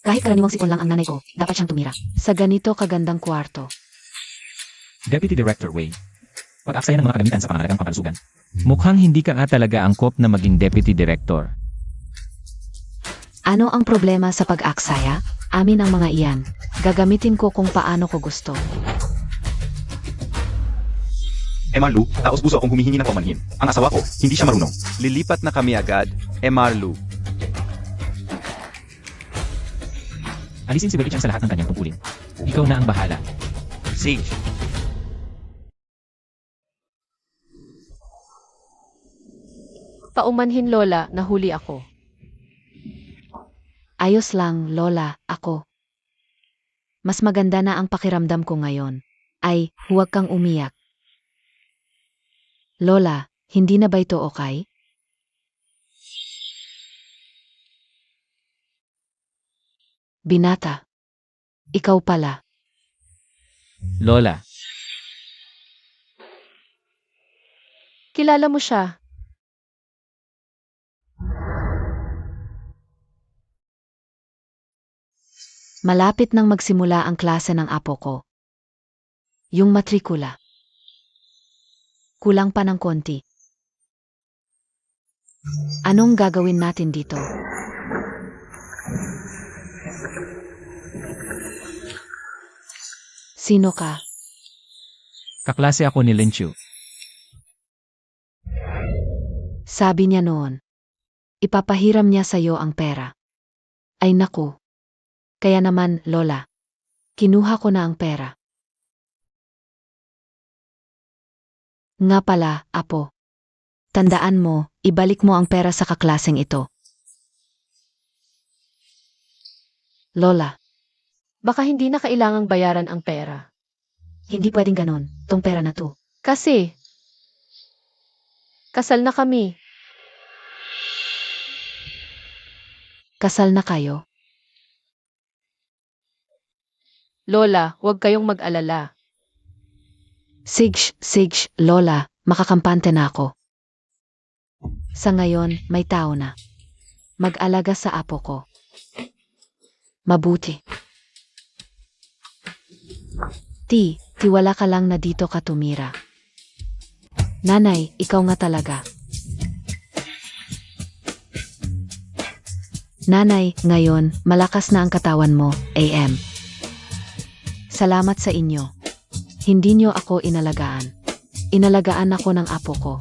[SPEAKER 3] Kahit karaniwang sipon lang ang nanay ko, dapat siyang tumira. Sa ganito kagandang kwarto.
[SPEAKER 4] Deputy Director Wei. Pag-aksaya ng mga kagamitan sa pangahalagang kapalusugan. Mukhang hindi ka nga talaga angkop na maging Deputy Director.
[SPEAKER 3] Ano ang problema sa pag-aksaya? Amin ang mga iyan. Gagamitin ko kung paano ko gusto.
[SPEAKER 2] MR Lu, taos puso akong humihingi ng paumanhin. Ang asawa ko, hindi siya marunong. Lilipat na kami agad, MR Lu.
[SPEAKER 4] Alisin si Wei Chang sa lahat ng kanyang tungkulin. Ikaw na ang bahala.
[SPEAKER 2] Sage.
[SPEAKER 1] Paumanhin lola, nahuli ako.
[SPEAKER 3] Ayos lang, Lola, ako. Mas maganda na ang pakiramdam ko ngayon. Ay, huwag kang umiyak. Lola, hindi na ba ito okay? Binata. Ikaw pala.
[SPEAKER 4] Lola,
[SPEAKER 1] Kilala mo siya.
[SPEAKER 3] Malapit nang magsimula ang klase ng apo ko. Yung matrikula. Kulang pa ng konti. Anong gagawin natin dito? Sino ka?
[SPEAKER 4] Kaklase ako ni Linchu.
[SPEAKER 3] Sabi niya noon. Ipapahiram niya sa'yo ang pera. Ay naku. Kaya naman, Lola. Kinuha ko na ang pera. Nga pala, Apo. Tandaan mo, ibalik mo ang pera sa kaklaseng ito. Lola,
[SPEAKER 1] Baka hindi na kailangang bayaran ang pera.
[SPEAKER 3] hindi pwedeng ganon, tong pera na to.
[SPEAKER 1] Kasi, kasal na kami.
[SPEAKER 3] Kasal na kayo?
[SPEAKER 1] Lola, huwag kayong mag-alala.
[SPEAKER 3] Sige, Lola, makakampante na ako. Sa ngayon, may tao na. Mag-alaga sa apo ko. Mabuti. Tiwala ka lang na dito ka tumira. Nanay, ikaw nga talaga. Nanay, ngayon, malakas na ang katawan mo, AM. Salamat sa inyo. Hindi nyo ako inalagaan. Inalagaan ako ng apo ko.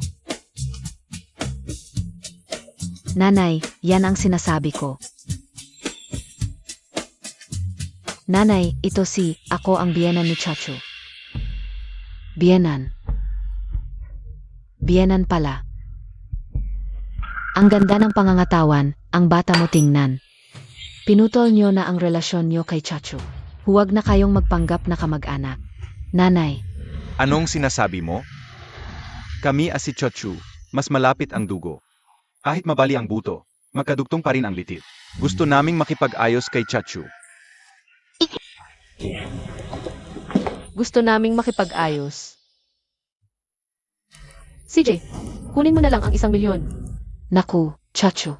[SPEAKER 3] Nanay, yan ang sinasabi ko. Nanay, ito ako ang biyenan ni Chachu. Biyenan. Biyenan pala. Ang ganda ng pangangatawan, ang bata mo tingnan. Pinutol nyo na ang relasyon nyo kay Chachu. Huwag na kayong magpanggap na kamag-anak. Nanay,
[SPEAKER 2] Anong sinasabi mo? Kami si Chochu, mas malapit ang dugo. Kahit mabali ang buto, magkadugtong pa rin ang litit. Gusto naming makipag-ayos kay Chachu.
[SPEAKER 1] Gusto naming makipag-ayos. CJ, kunin mo na lang ang 1,000,000.
[SPEAKER 3] naku, Chachu.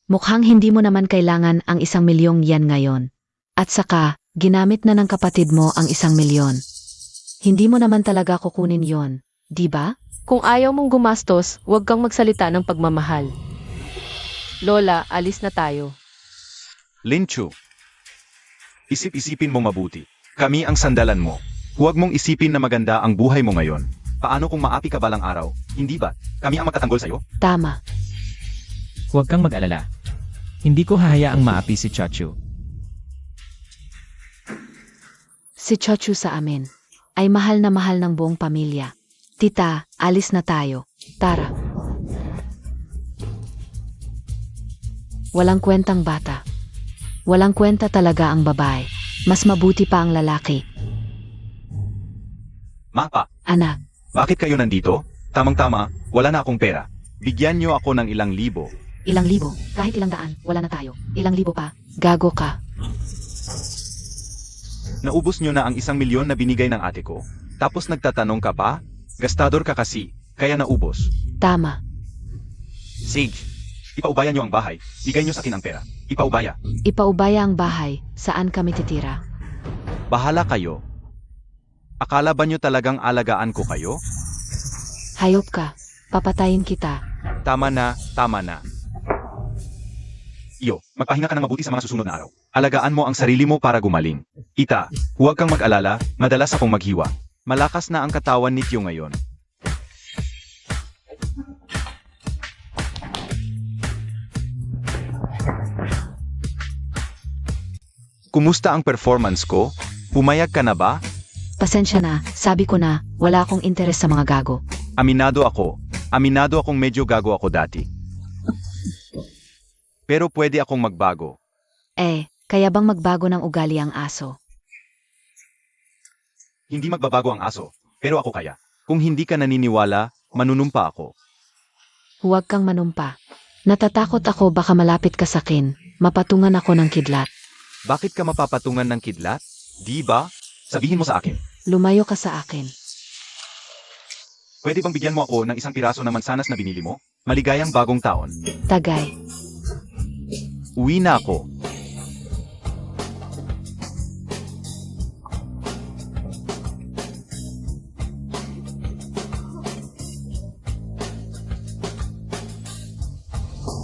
[SPEAKER 3] Mukhang hindi mo naman kailangan ang 1,000,000 yan ngayon. At saka, ginamit na ng kapatid mo ang 1,000,000. Hindi mo naman talaga kukunin yon, di ba?
[SPEAKER 1] Kung ayaw mong gumastos, huwag kang magsalita ng pagmamahal. Lola, alis na tayo.
[SPEAKER 2] Linchu, isip-isipin mo mabuti. Kami ang sandalan mo. Huwag mong isipin na maganda ang buhay mo ngayon. Paano kung maapi ka balang araw? Hindi ba? Kami ang magtatanggol sa'yo?
[SPEAKER 3] Tama.
[SPEAKER 4] Huwag kang mag-alala. Hindi ko hahayaang maapi si Chachu.
[SPEAKER 3] Si Chachu sa amin ay mahal na mahal ng buong pamilya. Tita, alis na tayo. Tara. Walang kwentang bata. Walang kwenta talaga ang babae. Mas mabuti pa ang lalaki.
[SPEAKER 2] Mapa,
[SPEAKER 3] Anak,
[SPEAKER 2] bakit kayo nandito? Tamang-tama, wala na akong pera. Bigyan niyo ako ng 1,000.
[SPEAKER 3] ilang libo, kahit ilang daan, wala na tayo. Ilang libo pa, gago ka.
[SPEAKER 2] Naubos niyo na ang 1,000,000 na binigay ng ate ko. Tapos nagtatanong ka pa? Gastador ka kasi, kaya naubos.
[SPEAKER 3] Tama.
[SPEAKER 2] Sage, ipaubaya niyo ang bahay. Bigay niyo sa akin ang pera. Ipaubaya.
[SPEAKER 3] Ipaubaya ang bahay, saan kami titira?
[SPEAKER 2] Bahala kayo. Akala ba niyo talagang alagaan ko kayo?
[SPEAKER 3] Hayop ka, papatayin kita.
[SPEAKER 2] Tama na, tama na. Iyo, magpahinga ka ng mabuti sa mga susunod na araw. Alagaan mo ang sarili mo para gumaling. Ita, huwag kang mag-alala, madalas akong maghiwa. Malakas na ang katawan ni Tio ngayon. Kumusta ang performance ko? Pumayag ka na ba?
[SPEAKER 3] Pasensya na, sabi ko na, wala akong interes sa mga gago.
[SPEAKER 2] Aminado ako. Aminado akong medyo gago ako dati. Pero pwede akong magbago.
[SPEAKER 3] Kaya bang magbago ng ugali ang aso?
[SPEAKER 2] Hindi magbabago ang aso, pero ako kaya. Kung hindi ka naniniwala, manunumpa ako.
[SPEAKER 3] Huwag kang manumpa. Natatakot ako baka malapit ka sa akin, mapatungan ako ng kidlat.
[SPEAKER 2] Bakit ka mapapatungan ng kidlat? Di ba? Sabihin mo sa akin.
[SPEAKER 3] Lumayo ka sa akin.
[SPEAKER 2] Pwede bang bigyan mo ako ng 1 piraso na mansanas na binili mo? Maligayang bagong taon.
[SPEAKER 3] Tagay.
[SPEAKER 2] Uwi na ako.